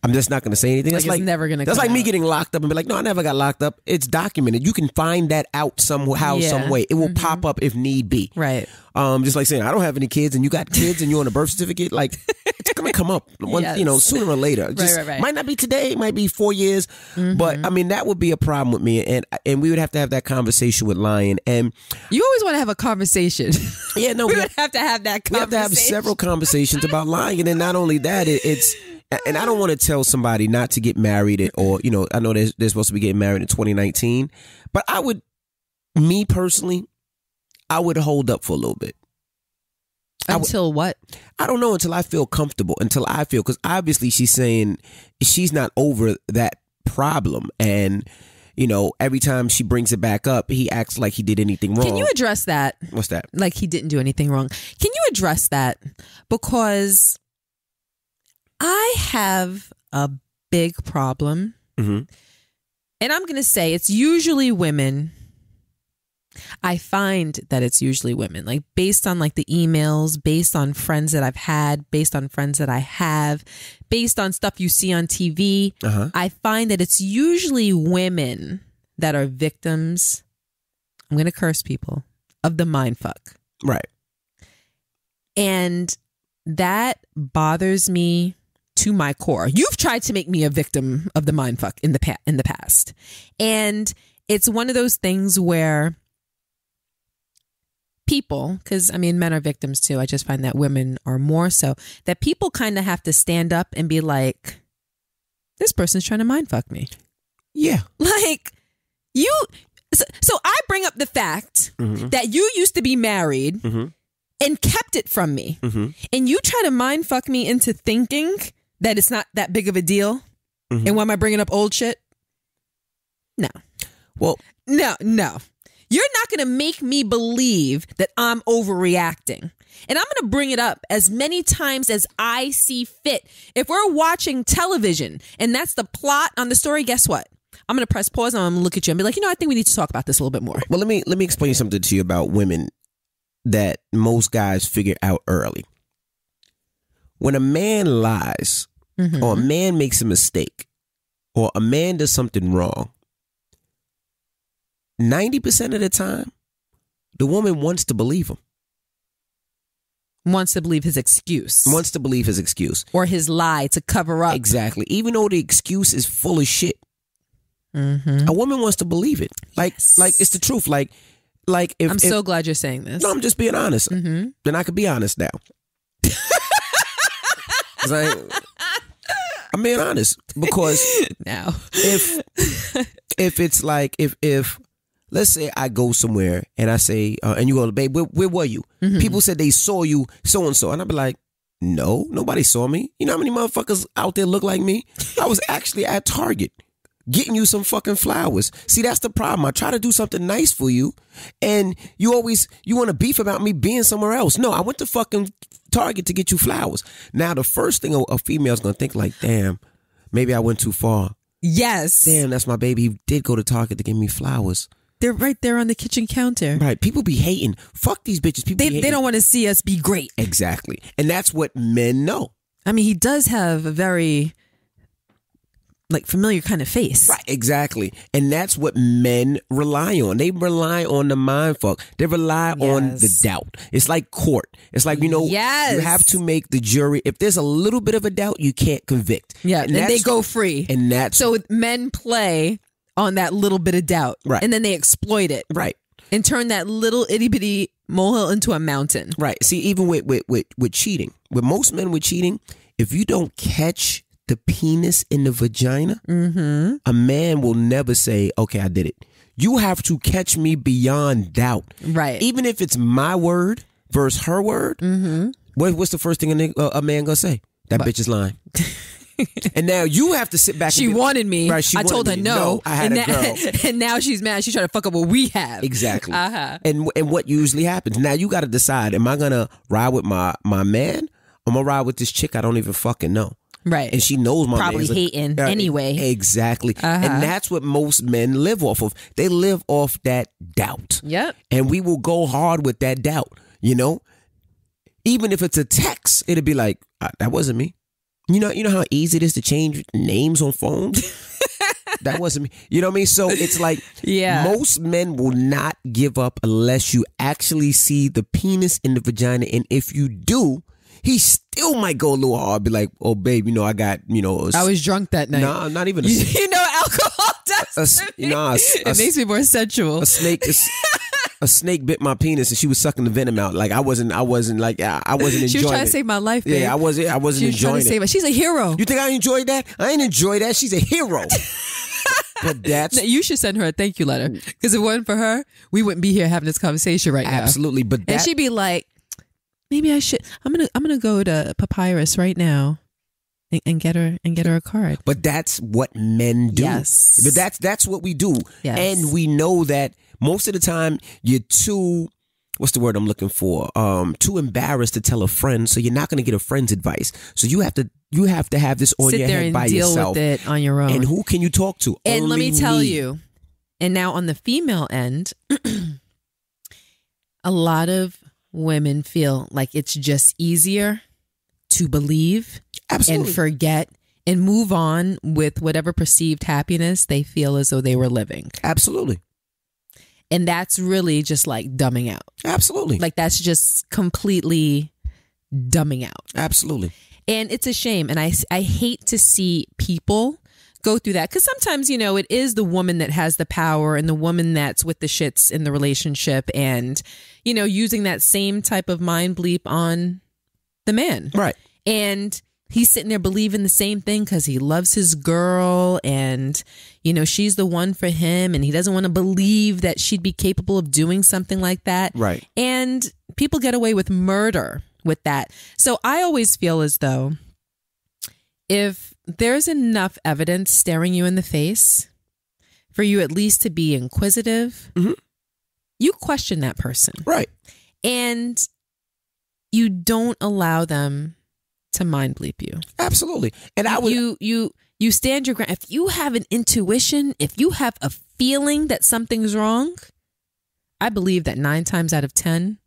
I'm just not going to say anything. Like it's never going to. That's like out. Me getting locked up and be like, no, I never got locked up. It's documented. You can find that out somehow, some way. It will pop up if need be. Right. Just like saying, I don't have any kids, and you got kids, and you're on a birth certificate. Like it's going to come up, you know, sooner or later. Just right. Might not be today. It might be 4 years, but I mean that would be a problem with me, and we would have to have that conversation with Lion. And you always want to have a conversation. Yeah, no, we would have to have that conversation. We have to have several conversations about Lion, and then not only that, it's. And I don't want to tell somebody not to get married or, you know, I know they're supposed to be getting married in 2019, but me personally, I would hold up for a little bit. Until what? I don't know, until I feel comfortable, because obviously she's saying she's not over that problem. And, you know, every time she brings it back up, he acts like he did anything wrong. Can you address that? What's that? Like he didn't do anything wrong. Can you address that? Because I have a big problem. And I'm going to say it's usually women. I find that it's usually women, like based on like the emails, based on friends that I've had, based on friends that I have, based on stuff you see on TV. I find that it's usually women that are victims. I'm going to curse people of the mind fuck. Right. And that bothers me to my core. You've tried to make me a victim of the mind fuck in the past. And it's one of those things where people, because I mean, men are victims too. I just find that women are more so, that people kind of have to stand up and be like, this person's trying to mind fuck me. Yeah. Like you. So I bring up the fact that you used to be married and kept it from me. And you try to mind fuck me into thinking that it's not that big of a deal. And why am I bringing up old shit? No. Well, no. You're not going to make me believe that I'm overreacting. And I'm going to bring it up as many times as I see fit. If we're watching television and that's the plot on the story, guess what? I'm going to press pause and I'm going to look at you and be like, I think we need to talk about this a little bit more. Well, let me explain something to you about women that most guys figure out early. When a man lies or a man makes a mistake or a man does something wrong, 90% of the time, the woman wants to believe him. Wants to believe his excuse. Wants to believe his excuse. Or his lie to cover up. Exactly. Even though the excuse is full of shit. A woman wants to believe it. Like it's the truth. Like if I'm so glad you're saying this. No, I'm just being honest. Then I could be honest now. 'Cause I'm being honest because now if it's like if let's say I go somewhere and I say and you go, babe, where were you? People said they saw you so and so, and I'd be like, no, nobody saw me. You know how many motherfuckers out there look like me? I was actually at Target getting you some fucking flowers. See, that's the problem. I try to do something nice for you, and you want to beef about me being somewhere else. No, I went to fucking Target to get you flowers. Now, the first thing a female's gonna think like, damn, maybe I went too far. Yes. Damn, that's my baby. He did go to Target to give me flowers. They're right there on the kitchen counter. Right. People be hating. Fuck these bitches. People they don't want to see us be great. Exactly. And that's what men know. I mean, he does have a very familiar kind of face. Right, exactly. And that's what men rely on. They rely on the mind fuck. They rely on the doubt. It's like court. It's like, you have to make the jury, if there's a little bit of a doubt, you can't convict. Yeah, and they go free. And that's so men play on that little bit of doubt. Right. And then they exploit it. Right. And turn that little itty bitty molehill into a mountain. Right. See, even with cheating, with most men with cheating, if you don't catch the penis in the vagina, a man will never say, okay, I did it. You have to catch me beyond doubt. Right. Even if it's my word versus her word, what's the first thing a man gonna say? That bitch is lying. And now you have to sit back. She wanted me. Right, I told her no. I had a girl. And now she's mad. She's trying to fuck up what we have. Exactly. And what usually happens? Now you got to decide, am I going to ride with my man? Or am I going to ride with this chick I don't even fucking know? Right. And she knows my probably hating anyway. Exactly. And that's what most men live off of. They live off that doubt. Yep. And we will go hard with that doubt, Even if it's a text, it'll be like, that wasn't me. You know how easy it is to change names on phones? That wasn't me. You know what I mean? So it's like, most men will not give up unless you actually see the penis in the vagina. And if you do, he still might go a little hard. Be like, oh, babe, I got, I was drunk that night. Nah, not even alcohol does. It makes me more sensual. A snake bit my penis and she was sucking the venom out. Like I wasn't enjoying it. She was trying to save my life, babe. Yeah, I wasn't enjoying it. She's a hero. You think I enjoyed that? I ain't enjoy that. She's a hero. But that's... You should send her a thank you letter. Because if it wasn't for her, we wouldn't be here having this conversation right now. Absolutely. And she'd be like, maybe I should... I'm gonna go to Papyrus right now and get her a card. But that's what men do. Yes. But that's what we do. Yes. And we know that most of the time you're too what's the word I'm looking for? Too embarrassed to tell a friend, so you're not going to get a friend's advice. So you have to have this on your head by yourself. Sit there and deal with it on your own. And who can you talk to? And Only let me tell me. you, and now on the female end, a lot of women feel like it's just easier to believe Absolutely. and forget and move on with whatever perceived happiness they feel as though they were living. Absolutely. And that's really just like dumbing out. Absolutely. Like that's just completely dumbing out. Absolutely. And it's a shame. And I hate to see people go through that, because sometimes, you know, it is the woman that has the power and the woman that's with the shits in the relationship, and, you know, using that same type of mind bleep on the man. Right. And he's sitting there believing the same thing because he loves his girl and, you know, she's the one for him, and he doesn't want to believe that she'd be capable of doing something like that. Right. And people get away with murder with that. So I always feel as though if there's enough evidence staring you in the face for you at least to be inquisitive, you question that person. Right. And you don't allow them to mind bleep you. Absolutely. And I would you stand your ground. If you have an intuition, if you have a feeling that something's wrong, I believe that 9 times out of 10,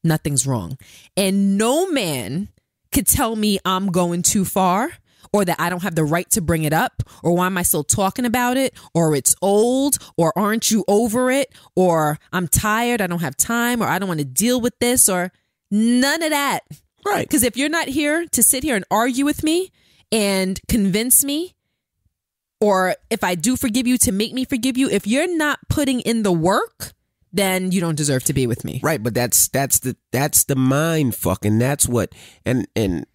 nothing's wrong. And no man could tell me I'm going too far, or that I don't have the right to bring it up, or why am I still talking about it, or it's old, or aren't you over it, or I'm tired, I don't have time, or I don't want to deal with this, or none of that. Right. Because if you're not here to sit here and argue with me and convince me, or if I do forgive you, to make me forgive you, if you're not putting in the work, then you don't deserve to be with me. Right, but that's the mind fuck, and that's what, and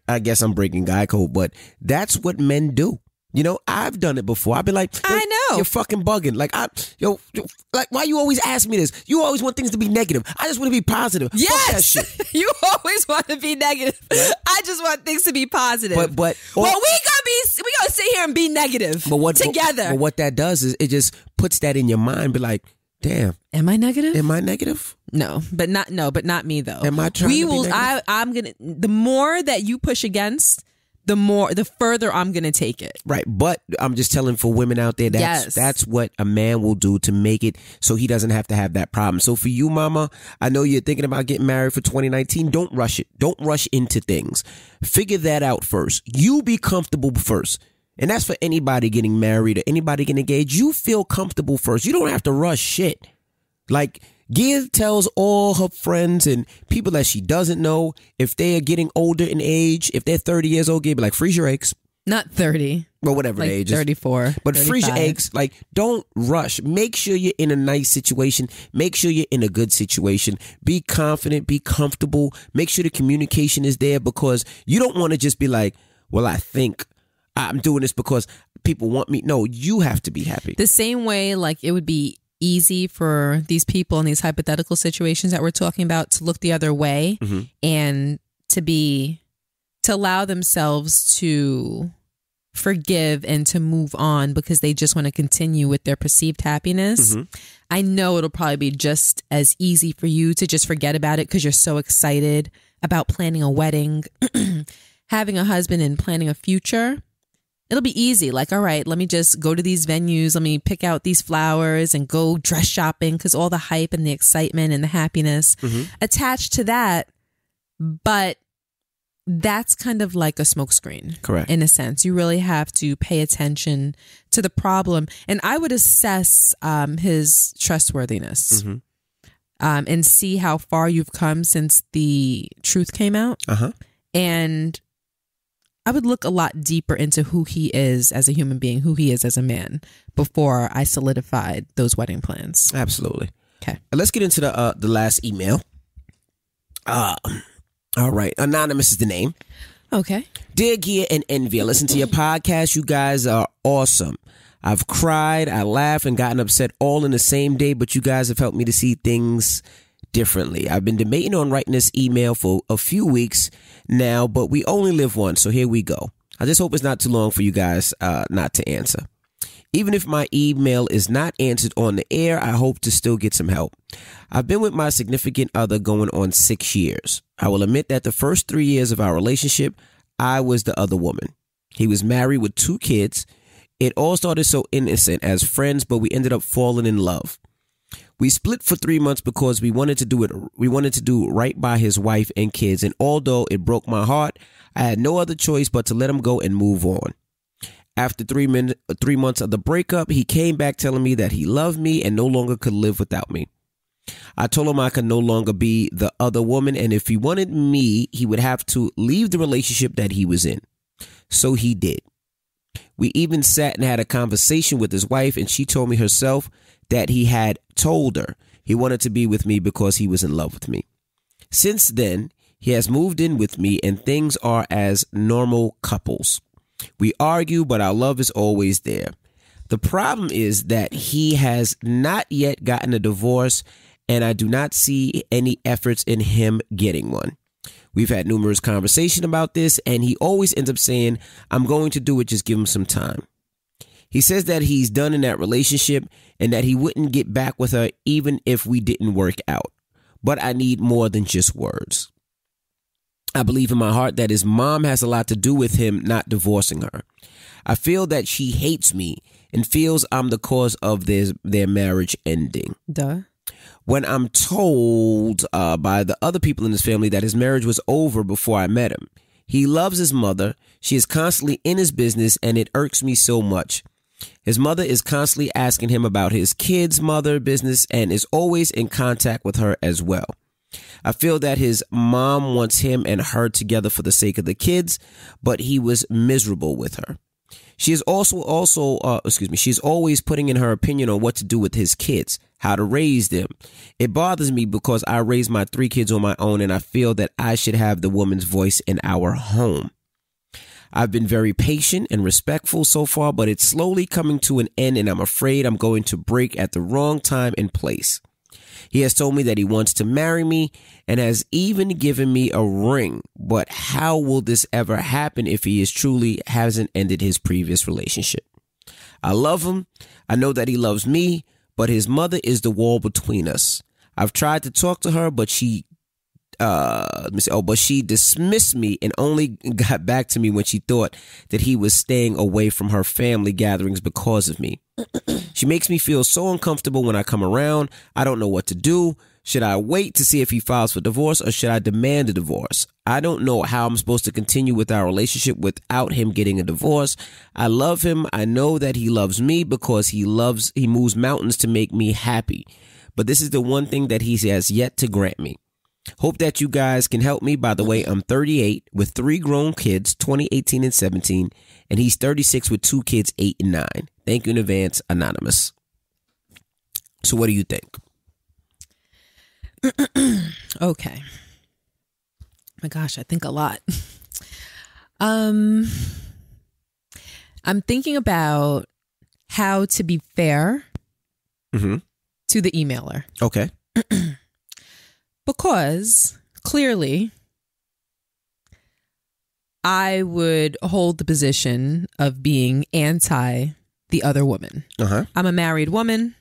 I guess I'm breaking guy code, but that's what men do. You know, I've done it before. I've been like, I know you're fucking bugging. Like, like, why you always ask me this? You always want things to be negative. I just want to be positive. Yes, fuck that shit. You always want to be negative. Right? I just want things to be positive. But we gonna sit here and be negative together. But what that does is it just puts that in your mind. Be like, damn, am I negative? Am I negative? No, but not me though. Am I trying to be negative? I'm gonna. The more that you push against, the further I'm gonna take it. Right, but I'm just telling for women out there, that's what a man will do to make it so he doesn't have to have that problem. So for you, mama, I know you're thinking about getting married for 2019. Don't rush it. Don't rush into things. Figure that out first. You be comfortable first. And that's for anybody getting married or anybody getting engaged. You feel comfortable first. You don't have to rush shit. Like, Gia tells all her friends and people that she doesn't know, if they are getting older in age, if they're 30 years old, Gia be like, freeze your eggs. Not 30. Well, whatever like the age is. 34. But 35. freeze your eggs. Like, don't rush. Make sure you're in a nice situation. Make sure you're in a good situation. Be confident. Be comfortable. Make sure the communication is there, because you don't want to just be like, well, I think I'm doing this because people want me. No, you have to be happy. The same way, like, it would be easy for these people in these hypothetical situations that we're talking about to look the other way and to allow themselves to forgive and to move on because they just want to continue with their perceived happiness. I know it'll probably be just as easy for you to just forget about it because you're so excited about planning a wedding, having a husband, and planning a future. It'll be easy. Like, all right, let me just go to these venues. Let me pick out these flowers and go dress shopping, because all the hype and the excitement and the happiness attached to that. But that's kind of like a smokescreen. Correct. In a sense, you really have to pay attention to the problem. And I would assess his trustworthiness and see how far you've come since the truth came out. And I would look a lot deeper into who he is as a human being, who he is as a man, before I solidified those wedding plans. Absolutely. Okay. Let's get into the last email. All right. Anonymous is the name. Okay. Dear Gia and Envy, I listen to your podcast. You guys are awesome. I've cried, I laughed, and gotten upset all in the same day, but you guys have helped me to see things differently. I've been debating on writing this email for a few weeks now, but we only live once, so here we go. I just hope it's not too long for you guys not to answer. Even if my email is not answered on the air, I hope to still get some help. I've been with my significant other going on 6 years. I will admit that the first 3 years of our relationship, I was the other woman. He was married with 2 kids. It all started so innocent as friends, but we ended up falling in love. We split for 3 months because we wanted to do right by his wife and kids, and although it broke my heart, I had no other choice but to let him go and move on. After 3 months of the breakup, he came back telling me that he loved me and no longer could live without me. I told him I could no longer be the other woman, and if he wanted me, he would have to leave the relationship that he was in. So he did. We even sat and had a conversation with his wife, and she told me herself that he had told her he wanted to be with me because he was in love with me. Since then, he has moved in with me, and things are as normal couples. We argue, but our love is always there. The problem is that he has not yet gotten a divorce, and I do not see any efforts in him getting one. We've had numerous conversations about this, and he always ends up saying, I'm going to do it, just give him some time. He says that he's done in that relationship and that he wouldn't get back with her even if we didn't work out. But I need more than just words. I believe in my heart that his mom has a lot to do with him not divorcing her. I feel that she hates me and feels I'm the cause of their marriage ending. Duh. When I'm told by the other people in his family that his marriage was over before I met him. He loves his mother. She is constantly in his business, and it irks me so much. His mother is constantly asking him about his kids' mother business and is always in contact with her as well. I feel that his mom wants him and her together for the sake of the kids, but he was miserable with her. She is she's always putting in her opinion on what to do with his kids, how to raise them. It bothers me because I raised my 3 kids on my own, and I feel that I should have the woman's voice in our home. I've been very patient and respectful so far, but it's slowly coming to an end, and I'm afraid I'm going to break at the wrong time and place. He has told me that he wants to marry me and has even given me a ring. But how will this ever happen if he truly hasn't ended his previous relationship? I love him. I know that he loves me, but his mother is the wall between us. I've tried to talk to her, but she dismissed me and only got back to me when she thought that he was staying away from her family gatherings because of me. She makes me feel so uncomfortable when I come around. I don't know what to do. Should I wait to see if he files for divorce, or should I demand a divorce? I don't know how I'm supposed to continue with our relationship without him getting a divorce. I love him. I know that he loves me because he moves mountains to make me happy. But this is the one thing that he has yet to grant me. Hope that you guys can help me. By the way, I'm 38 with 3 grown kids, 20, 18, and 17, and he's 36 with 2 kids, 8 and 9. Thank you in advance, Anonymous. So what do you think? Okay. My gosh, I think a lot. I'm thinking about how to be fair to the emailer. Okay. Because clearly I would hold the position of being anti the other woman. I'm a married woman.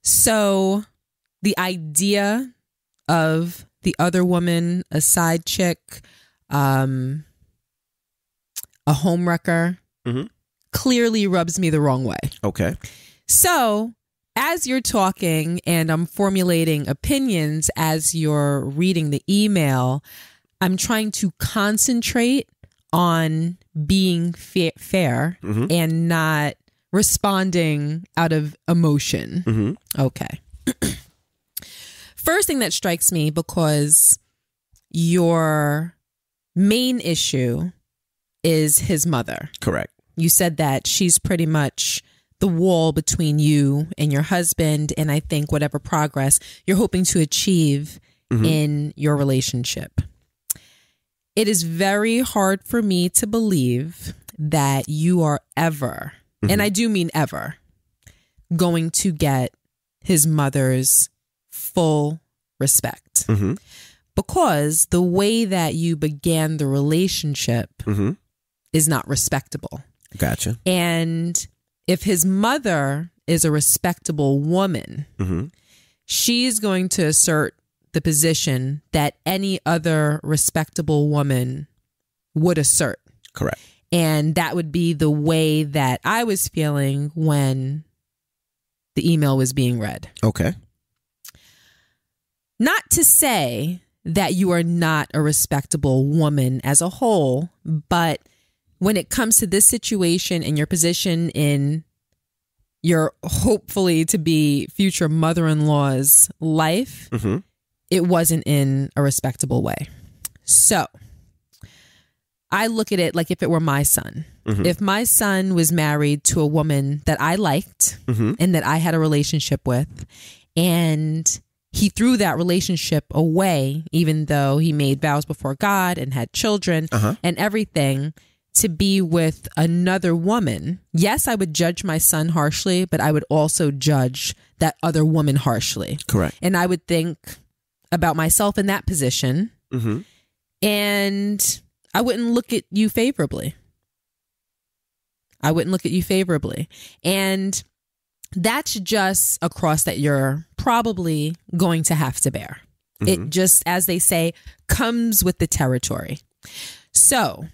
So the idea of the other woman, a side chick, a homewrecker, clearly rubs me the wrong way. Okay. So as you're talking and I'm formulating opinions as you're reading the email, I'm trying to concentrate on being fair and not responding out of emotion. Okay. First thing that strikes me, because your main issue is his mother. Correct. You said that she's pretty much the wall between you and your husband, and I think whatever progress you're hoping to achieve in your relationship. It is very hard for me to believe that you are ever, and I do mean ever, going to get his mother's full respect. Because the way that you began the relationship is not respectable. Gotcha. And if his mother is a respectable woman, she's going to assert the position that any other respectable woman would assert. Correct. And that would be the way that I was feeling when the email was being read. Okay. Not to say that you are not a respectable woman as a whole, but when it comes to this situation and your position in your hopefully to be future mother-in-law's life, it wasn't in a respectable way. So I look at it like if it were my son. If my son was married to a woman that I liked and that I had a relationship with, and he threw that relationship away, even though he made vows before God and had children and everything, to be with another woman, yes, I would judge my son harshly, but I would also judge that other woman harshly. Correct. And I would think about myself in that position, and I wouldn't look at you favorably. I wouldn't look at you favorably. And that's just a cross that you're probably going to have to bear. It just, as they say, comes with the territory. So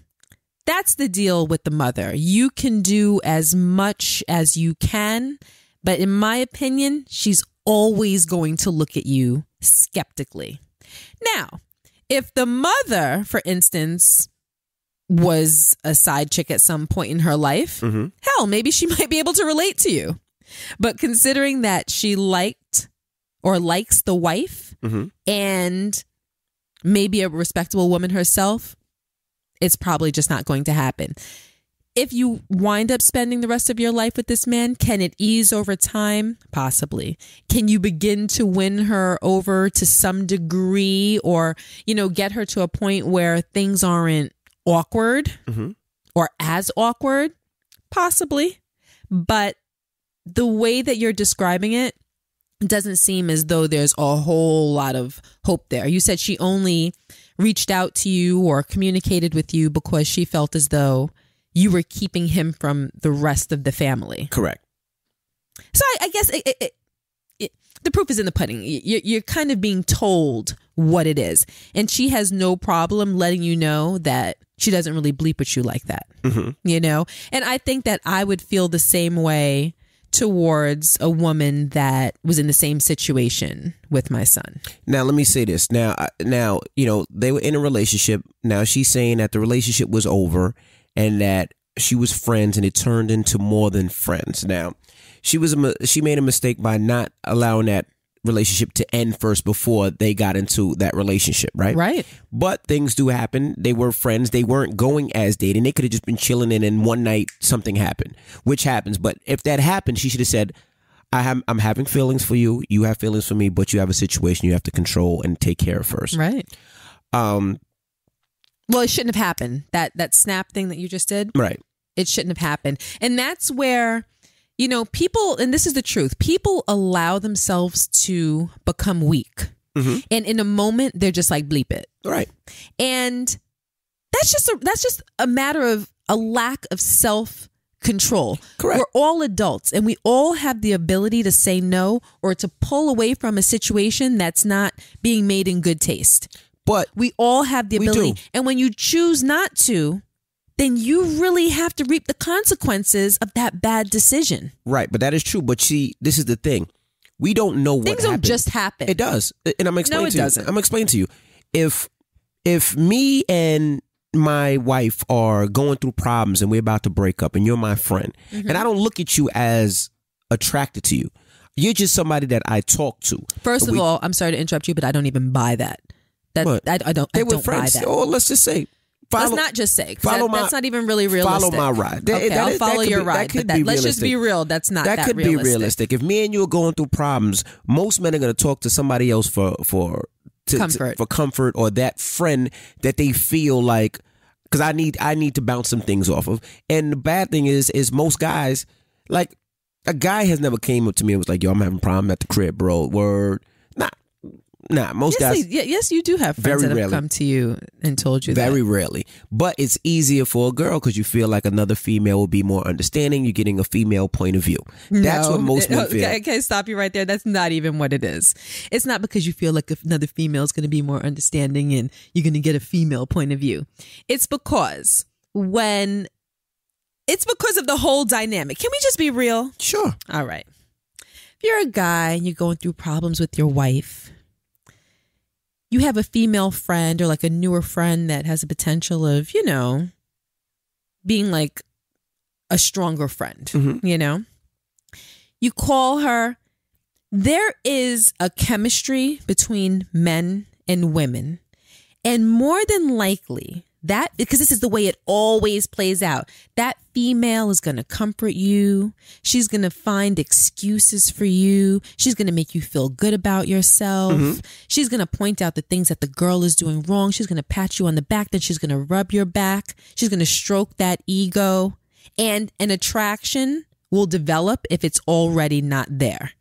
that's the deal with the mother. You can do as much as you can, but in my opinion, she's always going to look at you skeptically. Now, if the mother, for instance, was a side chick at some point in her life, hell, maybe she might be able to relate to you. But considering that she liked or likes the wife and maybe a respectable woman herself, it's probably just not going to happen. If you wind up spending the rest of your life with this man, can it ease over time? Possibly. Can you begin to win her over to some degree, or, you know, get her to a point where things aren't awkward or as awkward? Possibly. But the way that you're describing it doesn't seem as though there's a whole lot of hope there. You said she only reached out to you or communicated with you because she felt as though you were keeping him from the rest of the family. Correct. So I guess the proof is in the pudding. You're kind of being told what it is. And she has no problem letting you know that she doesn't really bleep at you like that. You know? And I think that I would feel the same way towards a woman that was in the same situation with my son. Now, let me say this. Now, you know, they were in a relationship. Now she's saying that the relationship was over and that she was friends and it turned into more than friends. Now, she made a mistake by not allowing that relationship to end first before they got into that relationship, right? Right. But things do happen. They were friends. They weren't going as dating. They could have just been chilling, and then one night something happened, which happens. But if that happened, she should have said, I'm having feelings for you. You have feelings for me, but you have a situation you have to control and take care of first. Right. Well, it shouldn't have happened. That snap thing that you just did. Right. It shouldn't have happened. And that's where, you know, people, and this is the truth, people allow themselves to become weak. And in a moment, they're just like, bleep it. Right. And that's just a matter of a lack of self-control. Correct. We're all adults and we all have the ability to say no or to pull away from a situation that's not being made in good taste. But we all have the ability. And when you choose not to, then you really have to reap the consequences of that bad decision. Right. But that is true. But see, this is the thing. We don't know what things happened. Don't just happen. It does. And I'm explaining no, it to you. doesn't. I'm explaining to you. If me and my wife are going through problems and we're about to break up and you're my friend and I don't look at you as attracted to you. You're just somebody that I talk to. First of all, I'm sorry to interrupt you, but I don't even buy that. I don't buy that. Or let's just say, let's not just say. That's not even really realistic. Follow my ride. Okay, I'll follow your ride. But let's just be real. That's not that could be realistic. If me and you are going through problems, most men are going to talk to somebody else for comfort, or that friend that they feel like, because I need to bounce some things off of. And the bad thing is most guys, like, a guy has never came up to me and was like, yo, I'm having a problem at the crib, bro. Word. Nah. Nah, most guys. Yes, you do have friends that have come to you and told you very rarely. But it's easier for a girl because you feel like another female will be more understanding. You're getting a female point of view. That's what most men feel. Okay, stop you right there. That's not even what it is. It's not because you feel like another female is going to be more understanding and you're going to get a female point of view. It's because of the whole dynamic. Can we just be real? Sure. All right. If you're a guy and you're going through problems with your wife, you have a female friend or like a newer friend that has a potential of, being like a stronger friend, you call her. There is a chemistry between men and women. And more than likely, because this is the way it always plays out, that female is going to comfort you. She's going to find excuses for you. She's going to make you feel good about yourself. She's going to point out the things that the girl is doing wrong. She's going to pat you on the back. Then she's going to rub your back. She's going to stroke that ego. And an attraction will develop if it's already not there.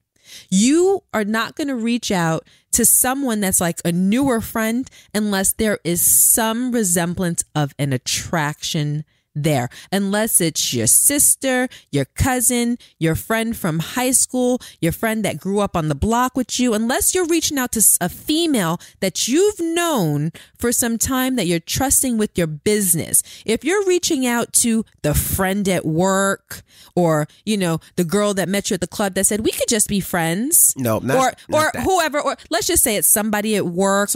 You are not going to reach out to someone that's like a newer friend unless there is some resemblance of an attraction there, unless it's your sister, your cousin, your friend from high school, your friend that grew up on the block with you, unless you're reaching out to a female that you've known for some time that you're trusting with your business. If you're reaching out to the friend at work or, the girl that met you at the club that said, we could just be friends. No, not that. Whoever, or let's just say it's somebody at work.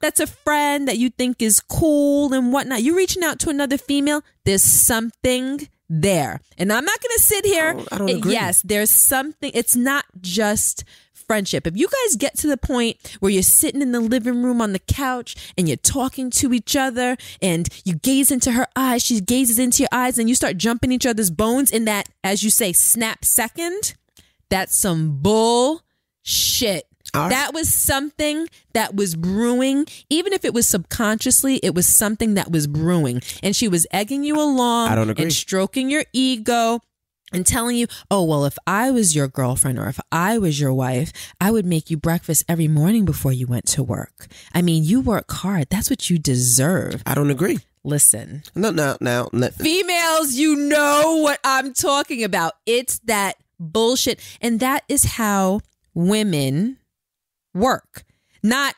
That's a friend that you think is cool and whatnot. You're reaching out to another female. There's something there. And I'm not going to sit here. I don't agree. Yes, there's something. It's not just friendship. If you guys get to the point where you're sitting in the living room on the couch and you're talking to each other and you gaze into her eyes, she gazes into your eyes, and you start jumping each other's bones in that, as you say, snap second, that's some bullshit. Right. That was something that was brewing. Even if it was subconsciously, it was something that was brewing. And she was egging you along. I don't agree. And stroking your ego and telling you, oh, well, if I was your girlfriend or if I was your wife, I would make you breakfast every morning before you went to work. I mean, you work hard. That's what you deserve. I don't agree. Listen. No. Females, you know what I'm talking about. It's that bullshit. And that is how women work. Not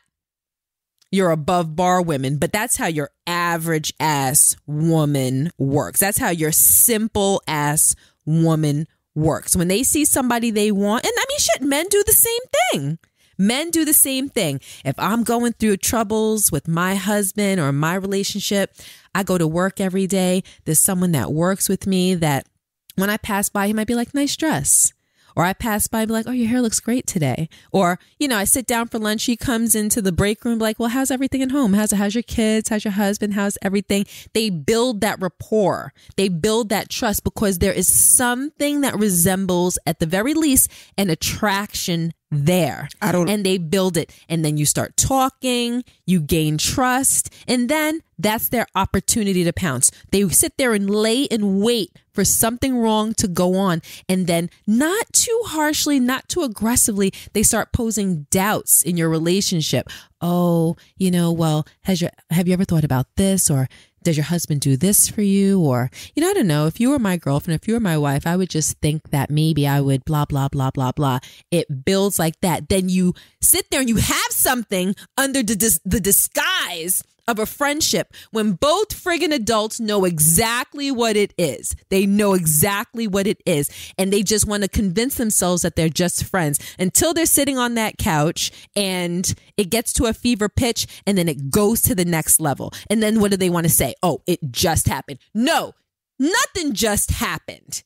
your above bar women, but that's how your average ass woman works. That's how your simple ass woman works. When they see somebody they want, and I mean, shit, men do the same thing. Men do the same thing. If I'm going through troubles with my husband or my relationship, I go to work every day. There's someone that works with me that when I pass by, he might be like, nice dress. Or I pass by and be like, oh, your hair looks great today. Or, I sit down for lunch. He comes into the break room like, well, how's everything at home? How's your kids? How's your husband? How's everything? They build that rapport. They build that trust because there is something that resembles, at the very least, an attraction there. And they build it. And then you start talking, you gain trust, and then that's their opportunity to pounce. They sit there and lay and wait for something wrong to go on. And then not too harshly, not too aggressively, they start posing doubts in your relationship. Oh, well, have you ever thought about this? Or does your husband do this for you? Or, I don't know. If you were my girlfriend, if you were my wife, I would just think that maybe I would blah, blah, blah, blah, blah. It builds like that. Then you sit there and you have something under the disguise of a friendship when both friggin' adults know exactly what it is. They know exactly what it is. And they just want to convince themselves that they're just friends until they're sitting on that couch and it gets to a fever pitch and then it goes to the next level. And then what do they want to say? Oh, it just happened. No, nothing just happened.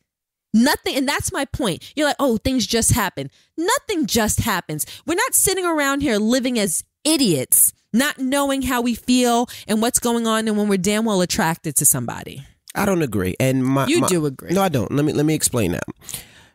Nothing. And that's my point. You're like, oh, things just happen. Nothing just happens. We're not sitting around here living as idiots, not knowing how we feel and what's going on, and when we're damn well attracted to somebody. I don't agree. And you do agree. No, I don't. Let me explain that.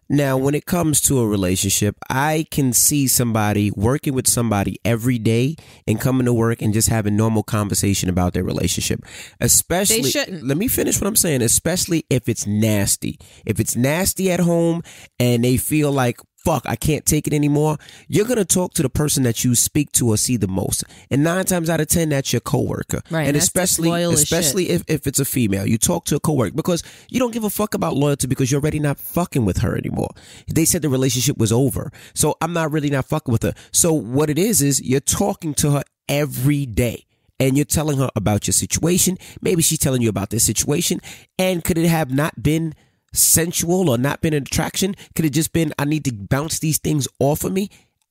Now, when it comes to a relationship, I can see somebody working with somebody every day and coming to work and just having normal conversation about their relationship. Especially, they shouldn't. Let me finish what I'm saying. Especially if it's nasty. If it's nasty at home and they feel like fuck, I can't take it anymore, you're going to talk to the person that you speak to or see the most. And 9 times out of 10, that's your coworker. Right. And especially if it's a female, you talk to a coworker because you don't give a fuck about loyalty because you're already not fucking with her anymore. They said the relationship was over. So I'm not really not fucking with her. So what it is you're talking to her every day. And you're telling her about your situation. Maybe she's telling you about this situation. And could it have not been sensual or not been an attraction? Could it just been, I need to bounce these things off of me?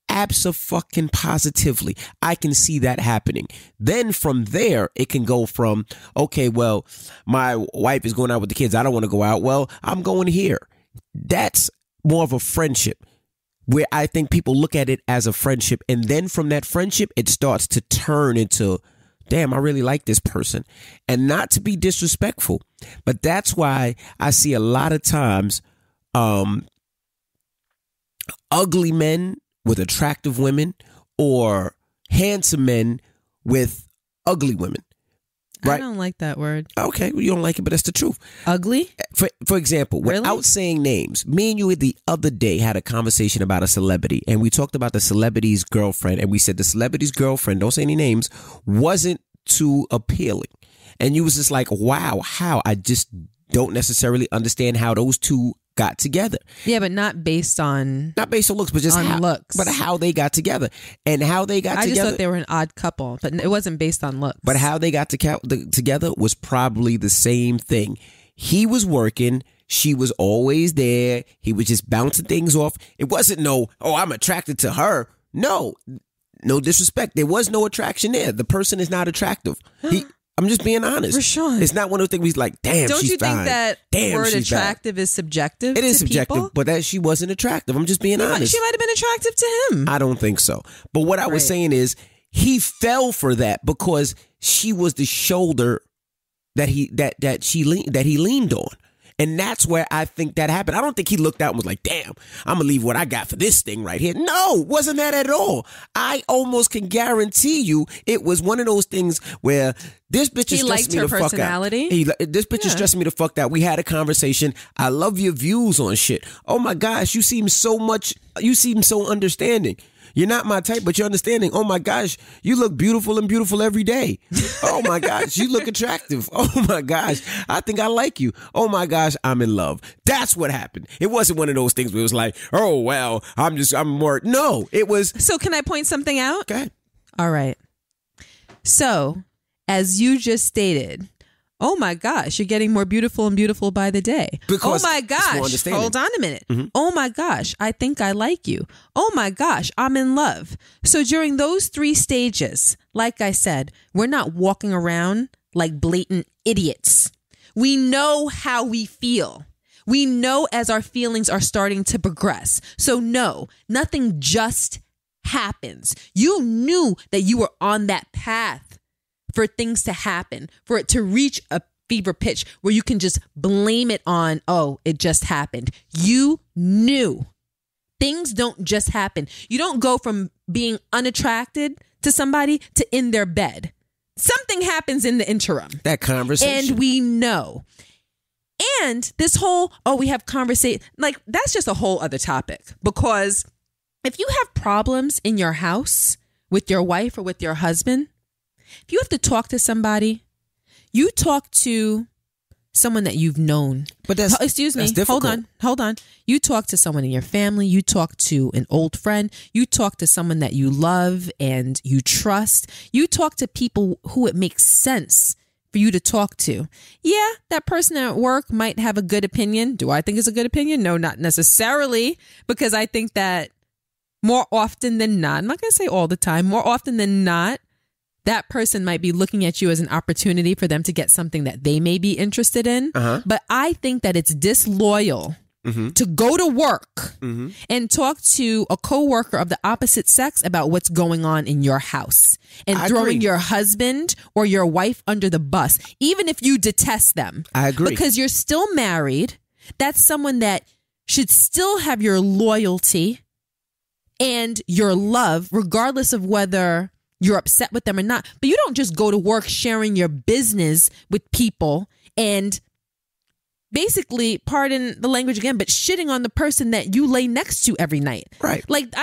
Abso-fucking-positively. I can see that happening. Then from there, it can go from, okay, well, my wife is going out with the kids. I don't want to go out. Well, I'm going here. That's more of a friendship, where I think people look at it as a friendship. And then from that friendship, it starts to turn into, damn, I really like this person. And not to be disrespectful, but that's why I see a lot of times ugly men with attractive women or handsome men with ugly women. Right? I don't like that word. Okay, well, you don't like it, but that's the truth. Ugly? For example, Really? without saying names, me and you the other day had a conversation about a celebrity, and we talked about the celebrity's girlfriend, and we said the celebrity's girlfriend, don't say any names, wasn't too appealing. And you was just like, wow, how? I just don't necessarily understand how those two got together. Yeah, but not based on looks, but just on looks. But how they got together and how they got together. I just thought they were an odd couple, but it wasn't based on looks. But how they got together was probably the same thing. He was working. She was always there. He was just bouncing things off. It wasn't I'm attracted to her. No disrespect. There was no attraction there. The person is not attractive. I'm just being honest. Rashawn. It's not one of the things where he's like, damn, Don't she's you think fine. that Damn, word she's attractive bad. is subjective? It is to subjective, people? but that she wasn't attractive. I'm just being honest. She might have been attractive to him. I don't think so. But what I was saying is he fell for that because she was the shoulder that he leaned on. And that's where I think that happened. I don't think he looked out and was like, damn, I'm going to leave what I got for this thing right here. No, wasn't that at all. I almost can guarantee you it was one of those things where this bitch is stressing me the fuck out. This bitch is stressing me the fuck out. We had a conversation. I love your views on shit. Oh my gosh, you seem so understanding. You're not my type, but you're understanding. Oh my gosh, you look beautiful and beautiful every day. Oh my gosh, you look attractive. Oh my gosh, I think I like you. Oh my gosh, I'm in love. That's what happened. It wasn't one of those things where it was like, oh well, I'm more. No, it was. So can I point something out? Okay. All right. So, as you just stated, oh my gosh, you're getting more beautiful and beautiful by the day. Because oh my gosh, hold on a minute. Mm-hmm. Oh my gosh, I think I like you. Oh my gosh, I'm in love. So during those 3 stages, like I said, we're not walking around like blatant idiots. We know how we feel. We know as our feelings are starting to progress. So no, nothing just happens. You knew that you were on that path for things to happen, for it to reach a fever pitch where you can just blame it on, oh, it just happened. You knew. Things don't just happen. You don't go from being unattracted to somebody to in their bed. Something happens in the interim. That conversation. And we know. And this whole, we have conversation, like that's just a whole other topic. Because if you have problems in your house with your wife or with your husband, if you have to talk to somebody, you talk to someone that you've known. But that's hold on. You talk to someone in your family. You talk to an old friend. You talk to someone that you love and you trust. You talk to people who it makes sense for you to talk to. Yeah, that person at work might have a good opinion. Do I think it's a good opinion? No, not necessarily, because I think that more often than not, I'm not going to say all the time, more often than not, that person might be looking at you as an opportunity for them to get something that they may be interested in. Uh-huh. But I think that it's disloyal to go to work and talk to a coworker of the opposite sex about what's going on in your house and throwing your husband or your wife under the bus, even if you detest them. I agree. Because you're still married. That's someone that should still have your loyalty and your love, regardless of whether you're upset with them or not. But you don't just go to work sharing your business with people and basically, pardon the language again, but shitting on the person that you lay next to every night. Right. Like,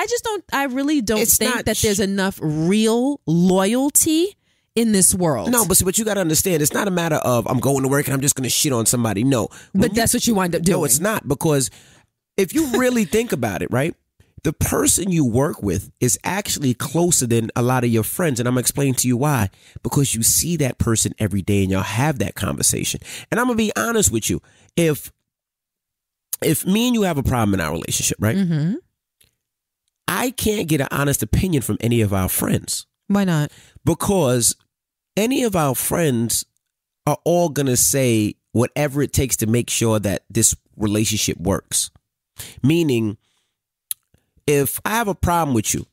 I really don't think that there's enough real loyalty in this world. No, but you got to understand, it's not a matter of I'm going to work and I'm just going to shit on somebody. No. But that's what you wind up doing. No, it's not, because if you really think about it, right? The person you work with is actually closer than a lot of your friends. And I'm going to explain to you why. Because you see that person every day and y'all have that conversation. And I'm going to be honest with you. If me and you have a problem in our relationship, right? Mm-hmm. I can't get an honest opinion from any of our friends. Why not? Because any of our friends are all going to say whatever it takes to make sure that this relationship works. Meaning, if I have a problem with you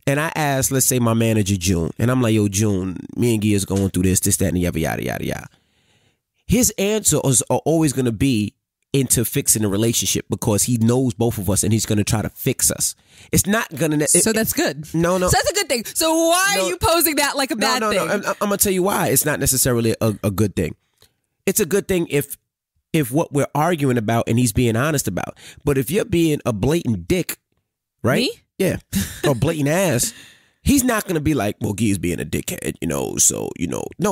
and I ask, let's say my manager, June, and I'm like, yo, June, me and Gia's going through this, that, and the other, yada, yada, yada. His answers are always going to be into fixing the relationship because he knows both of us and he's going to try to fix us. It's not going to... So that's good. No. So that's a good thing. So why are you posing that like a bad thing? No. I'm going to tell you why it's not necessarily a good thing. It's a good thing if what we're arguing about and he's being honest about. But if you're being a blatant dick, right? Me? Yeah. Or blatant ass. He's not going to be like, well, Guy's being a dickhead, No,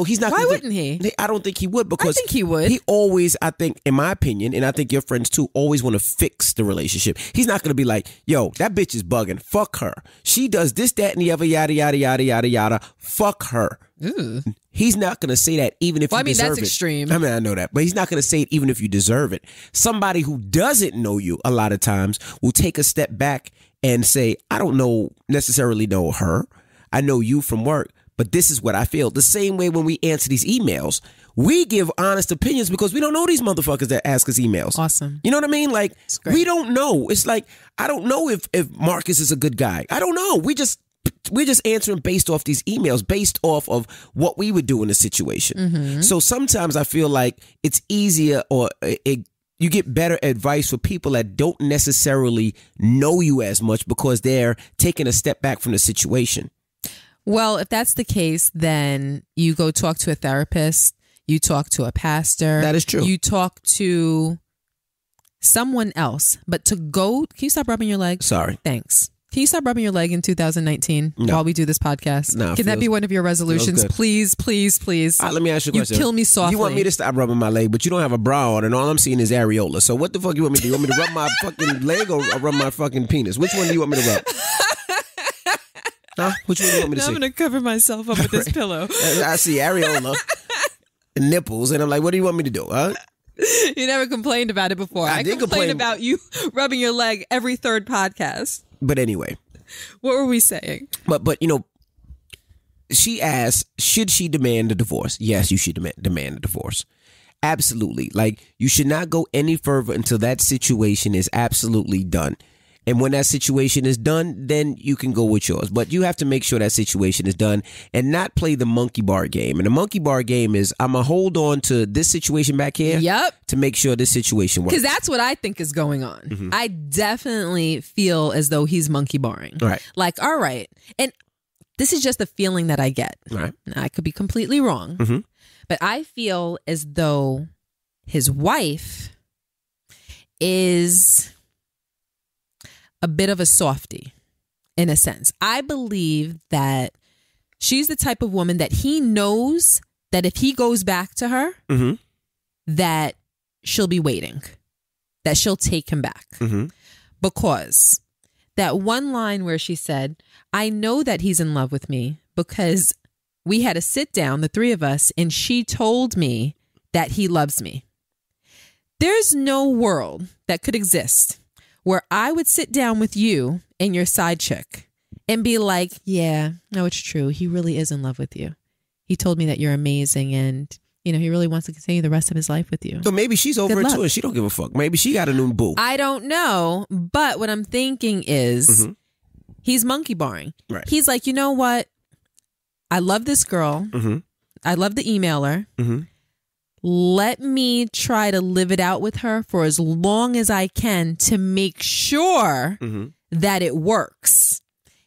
he's not. Why wouldn't he? I don't think he would, because I think he would. He always, I think, in my opinion, and I think your friends too, always want to fix the relationship. He's not going to be like, yo, that bitch is bugging. Fuck her. She does this, that, and the other, yada, yada, yada, yada, yada. Fuck her. Ooh. He's not going to say that even if you deserve it. That's extreme. I mean, I know that, but he's not going to say it even if you deserve it. Somebody who doesn't know you a lot of times will take a step back and say, I don't necessarily know her. I know you from work, but this is what I feel. The same way when we answer these emails, we give honest opinions because we don't know these motherfuckers that ask us emails. Awesome. You know what I mean? Like, we don't know. It's like, I don't know if Marcus is a good guy. I don't know. We're just answering based off these emails, based off of what we would do in a situation. Mm-hmm. So sometimes I feel like it's easier you get better advice for people that don't necessarily know you as much because they're taking a step back from the situation. Well, if that's the case, then you go talk to a therapist, you talk to a pastor. That is true. You talk to someone else. But can you stop rubbing your leg? Sorry. Thanks. Can you stop rubbing your leg in 2019 while we do this podcast? No, Can that be one of your resolutions? Please, please, please. All right, let me ask you a question. You kill me softly. You want me to stop rubbing my leg, but you don't have a bra on, and all I'm seeing is areola. So what the fuck you want me to do? You want me to rub my fucking leg or rub my fucking penis? Which one do you want me to rub? Huh? Which one do you want me to see? I'm going to cover myself up with this pillow. I see areola and nipples, and I'm like, what do you want me to do? Huh? You never complained about it before. I did complain about you rubbing your leg every third podcast. But anyway. What were we saying? But she asked, should she demand a divorce? Yes, you should demand a divorce. Absolutely. Like, you should not go any further until that situation is absolutely done. And when that situation is done, then you can go with yours. But you have to make sure that situation is done and not play the monkey bar game. And the monkey bar game is, I'm going to hold on to this situation back here to make sure this situation works. Because that's what I think is going on. Mm-hmm. I definitely feel as though he's monkey barring. Right. Like, all right. And this is just the feeling that I get. Right. Now, I could be completely wrong. Mm-hmm. But I feel as though his wife is a bit of a softie, in a sense. I believe that she's the type of woman that he knows that if he goes back to her, mm-hmm. that she'll be waiting, that she'll take him back. Mm-hmm. Because that one line where she said, I know that he's in love with me because we had a sit down, the three of us, and she told me that he loves me. There's no world that could exist where I would sit down with you and your side chick and be like, yeah, no, it's true. He really is in love with you. He told me that you're amazing and, he really wants to continue the rest of his life with you. So maybe she's over it too and she don't give a fuck. Maybe she got a new boo. I don't know. But what I'm thinking is mm-hmm. he's monkey barring. Right. He's like, you know what? I love this girl. Mm-hmm. I love the emailer. Mm-hmm. Let me try to live it out with her for as long as I can to make sure mm-hmm. that it works.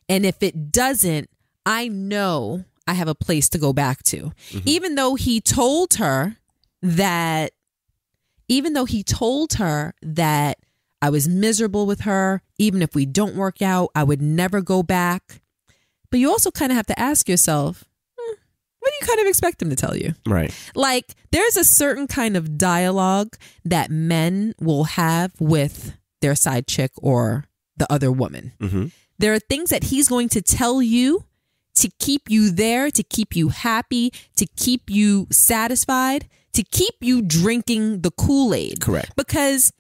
And if it doesn't, I know I have a place to go back to. Mm-hmm. Even though he told her that even though he told her that I was miserable with her, even if we don't work out, I would never go back. But you also kind of have to ask yourself, what do you kind of expect him to tell you? Right. Like, there's a certain kind of dialogue that men will have with their side chick or the other woman. Mm-hmm. There are things that he's going to tell you to keep you there, to keep you happy, to keep you satisfied, to keep you drinking the Kool-Aid. Correct. Because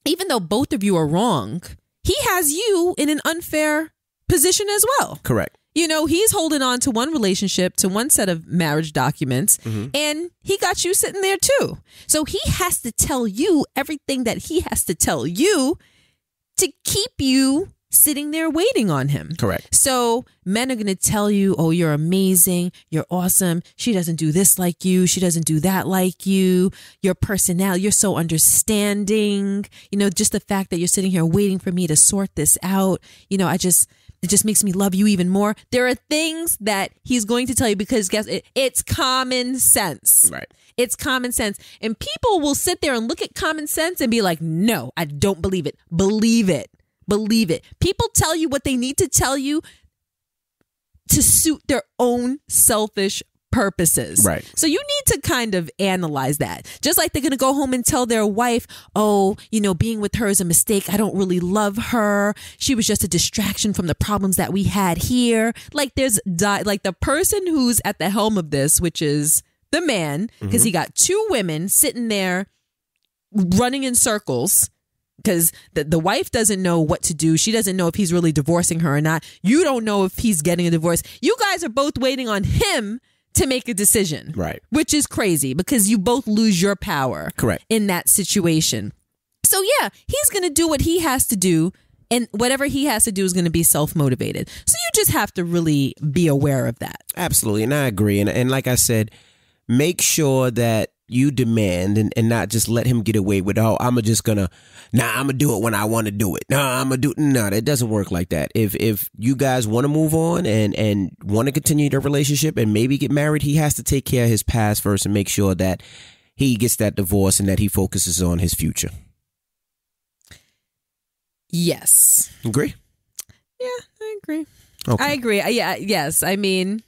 even though both of you are wrong, he has you in an unfair position as well. Correct. You know, he's holding on to one relationship, to one set of marriage documents, and he got you sitting there too. So he has to tell you everything that he has to tell you to keep you sitting there waiting on him. Correct. So men are going to tell you, oh, you're amazing. You're awesome. She doesn't do this like you. She doesn't do that like you. Your personality, you're so understanding. You know, just the fact that you're sitting here waiting for me to sort this out. You know, it just makes me love you even more. There are things that he's going to tell you because guess it's common sense. Right. It's common sense. And people will sit there and look at common sense and be like, no, I don't believe it. Believe it. Believe it. People tell you what they need to tell you to suit their own selfish purposes. Right. So you need to kind of analyze that. Just like they're going to go home and tell their wife, oh, you know, being with her is a mistake. I don't really love her. She was just a distraction from the problems that we had here. Like there's like the person who's at the helm of this, which is the man, because he got two women sitting there running in circles. Because the wife doesn't know what to do. She doesn't know if he's really divorcing her or not. You don't know if he's getting a divorce. You guys are both waiting on him to make a decision. Right. Which is crazy because you both lose your power. Correct. In that situation. So yeah, he's going to do what he has to do. And whatever he has to do is going to be self-motivated. So you just have to really be aware of that. Absolutely. And I agree. And like I said, make sure that you demand and not just let him get away with, oh, I'm just going to do it when I want to do it. No, that doesn't work like that. If you guys want to move on and want to continue their relationship and maybe get married, he has to take care of his past first and make sure that he gets that divorce and that he focuses on his future. Yes. Agree? Yeah, I agree. Okay. I agree. Yeah, yes. I mean,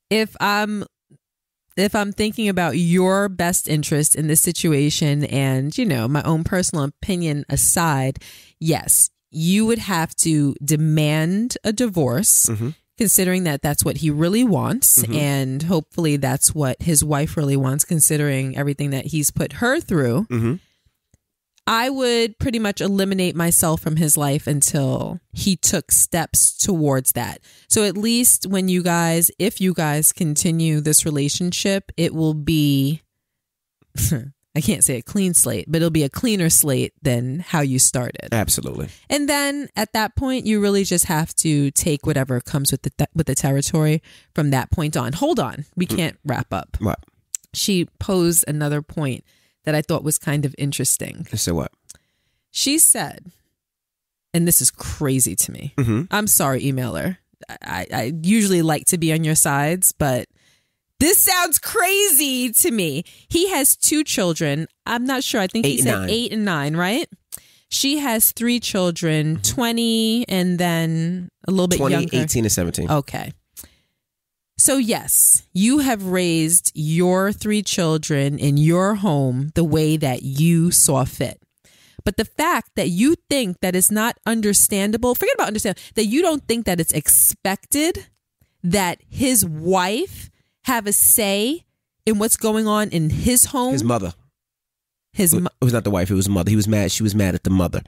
if I'm thinking about your best interest in this situation and, you know, my own personal opinion aside, yes, you would have to demand a divorce, considering that that's what he really wants. And hopefully that's what his wife really wants, considering everything that he's put her through. I would pretty much eliminate myself from his life until he took steps towards that. So at least when if you guys continue this relationship, it will be, I can't say a clean slate, but it'll be a cleaner slate than how you started. Absolutely. And then at that point, you really just have to take whatever comes with the territory from that point on. Hold on. We can't wrap up. What? She posed another point that I thought was kind of interesting. So what? She said, and this is crazy to me. I'm sorry, emailer. I usually like to be on your sides, but this sounds crazy to me. He has 2 children. I'm not sure. I think he said 8 and 9, right? She has 3 children, 20 and then a little bit 20, younger. 18 and 17. Okay. So yes, you have raised your 3 children in your home the way that you saw fit. But the fact that you think that it's not understandable, forget about understand, that you don't think that it's expected that his wife have a say in what's going on in his home. His mother. It was not the wife, it was the mother. He was mad. She was mad at the mother.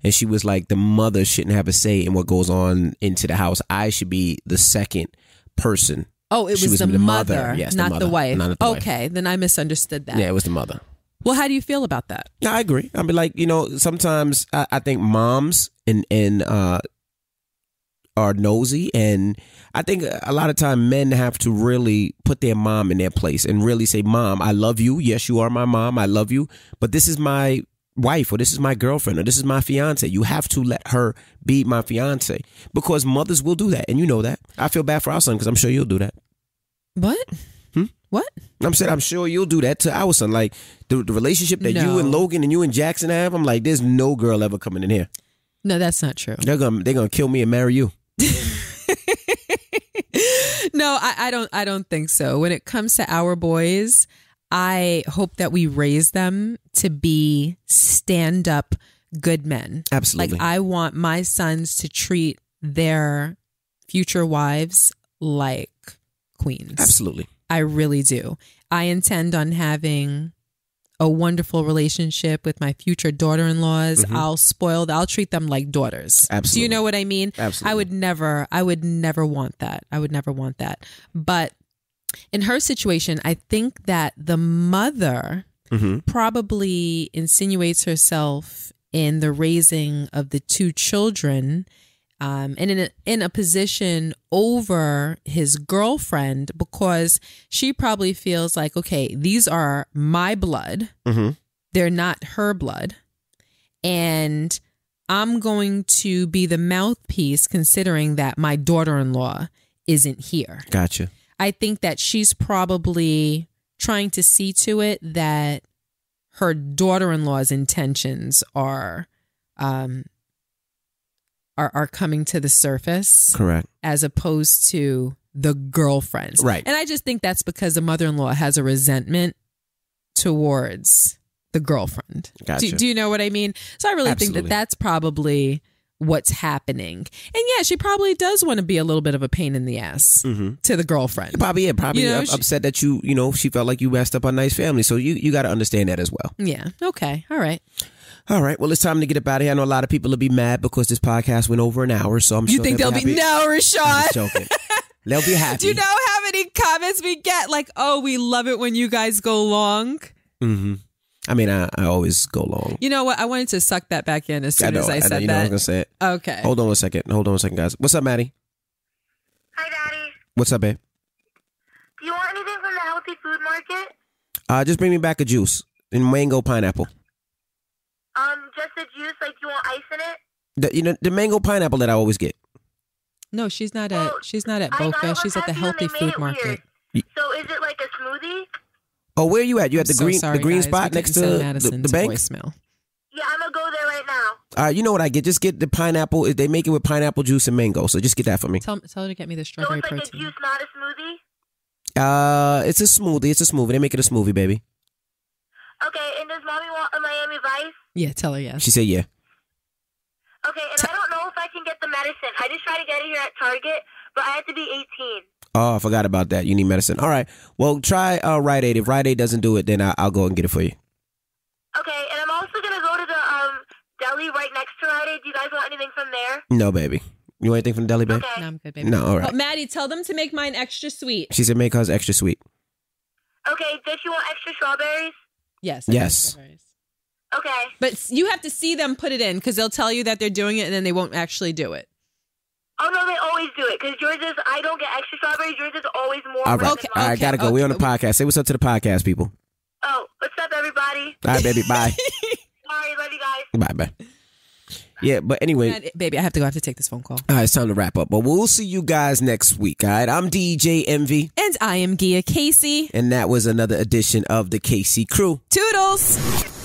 And she was like, the mother shouldn't have a say in what goes on into the house. I should be the second person. Oh, it was the mother, yes, not the wife. Not the okay, wife. Then I misunderstood that. Yeah, it was the mother. Well, how do you feel about that? Yeah, I agree. I mean, like, you know, sometimes I think moms and are nosy, and I think a lot of time men have to really put their mom in their place and really say, Mom, I love you. Yes, you are my mom. I love you. But this is my wife, or this is my girlfriend, or this is my fiance. You have to let her be my fiance, because mothers will do that, and you know that. I feel bad for our son because I'm sure you'll do that. What? What? I'm sure you'll do that to our son. Like the relationship that you and Logan and you and Jackson have. I'm like, there's no girl ever coming in here. No, that's not true. They're gonna kill me and marry you. No, I don't think so. When it comes to our boys, I hope that we raise them to be stand-up good men. Absolutely. Like, I want my sons to treat their future wives like queens. Absolutely. I really do. I intend on having a wonderful relationship with my future daughter-in-laws. Mm-hmm. I'll treat them like daughters. Absolutely. Do you know what I mean? Absolutely. I would never want that. I would never want that. But in her situation, I think that the mother probably insinuates herself in the raising of the two children, and in a position over his girlfriend, because she probably feels like, okay, these are my blood. They're not her blood. And I'm going to be the mouthpiece, considering that my daughter-in-law isn't here. Gotcha. I think that she's probably trying to see to it that her daughter-in-law's intentions are coming to the surface. Correct. As opposed to the girlfriends. Right. And I just think that's because the mother-in-law has a resentment towards the girlfriend. Gotcha. Do you know what I mean? So I really think that that's probably what's happening. And yeah, she probably does want to be a little bit of a pain in the ass to the girlfriend. Probably You know, upset that she felt like you messed up a nice family. So you got to understand that as well. Yeah. Okay. All right. All right. Well, it's time to get up out of here. I know a lot of people will be mad because this podcast went over an hour. So I'm sure you think they'll be no, I'm Rashad? just joking. They'll be happy. Do you know how many comments we get? Like, oh, we love it when you guys go long. I mean, I always go long. You know what? I wanted to suck that back in as soon as I said you that. know I was gonna say it. Okay. Hold on one second, guys. What's up, Maddie? Hi, Daddy. What's up, babe? Do you want anything from the healthy food market? Just bring me back a juice and mango pineapple. Just a juice, like you want ice in it? The mango pineapple that I always get. No, she's not at I Boca. She's at the healthy food market. So is it like a smoothie? Oh, where are you at? You at the green guys. spot next to the bank? Voicemail. Yeah, I'm gonna go there right now. You know what I get? Just get the pineapple. They make it with pineapple juice and mango. So just get that for me. Tell her to get me the So strawberry it's like protein. a juice, not a smoothie? It's a smoothie. It's a smoothie. They make it a smoothie, baby. Okay, and does Mommy want a Miami Vice? Yeah, tell her yes. She said yeah. Okay, and I don't know if I can get the medicine. I just tried to get it here at Target, but I had to be 18. Oh, I forgot about that. You need medicine. All right. Well, try Rite Aid. If Rite Aid doesn't do it, then I'll go and get it for you. Okay, and I'm also gonna go to the deli right next to Rite Aid. Do you guys want anything from there? No, baby. You want anything from the deli, babe? Okay. No, I'm good, baby. No, all right. Oh, Maddie, tell them to make mine extra sweet. She said make hers extra sweet. Okay, does she want extra strawberries? Yes. Yes. Strawberries. Okay. But you have to see them put it in, because they'll tell you that they're doing it and then they won't actually do it. Oh, no, they always do it, because yours is, I don't get extra strawberries. Yours is always more All red right. than All mine. right, gotta go. We're on the podcast. Say what's up to the podcast, people. Oh, what's up, everybody? All right, baby. Bye. Sorry, love you guys. Bye. Yeah, but anyway. Baby, I have to go. I have to take this phone call. All right, it's time to wrap up. But we'll see you guys next week, all right? I'm DJ Envy. And I am Gia Casey. And that was another edition of the KC Crew. Toodles.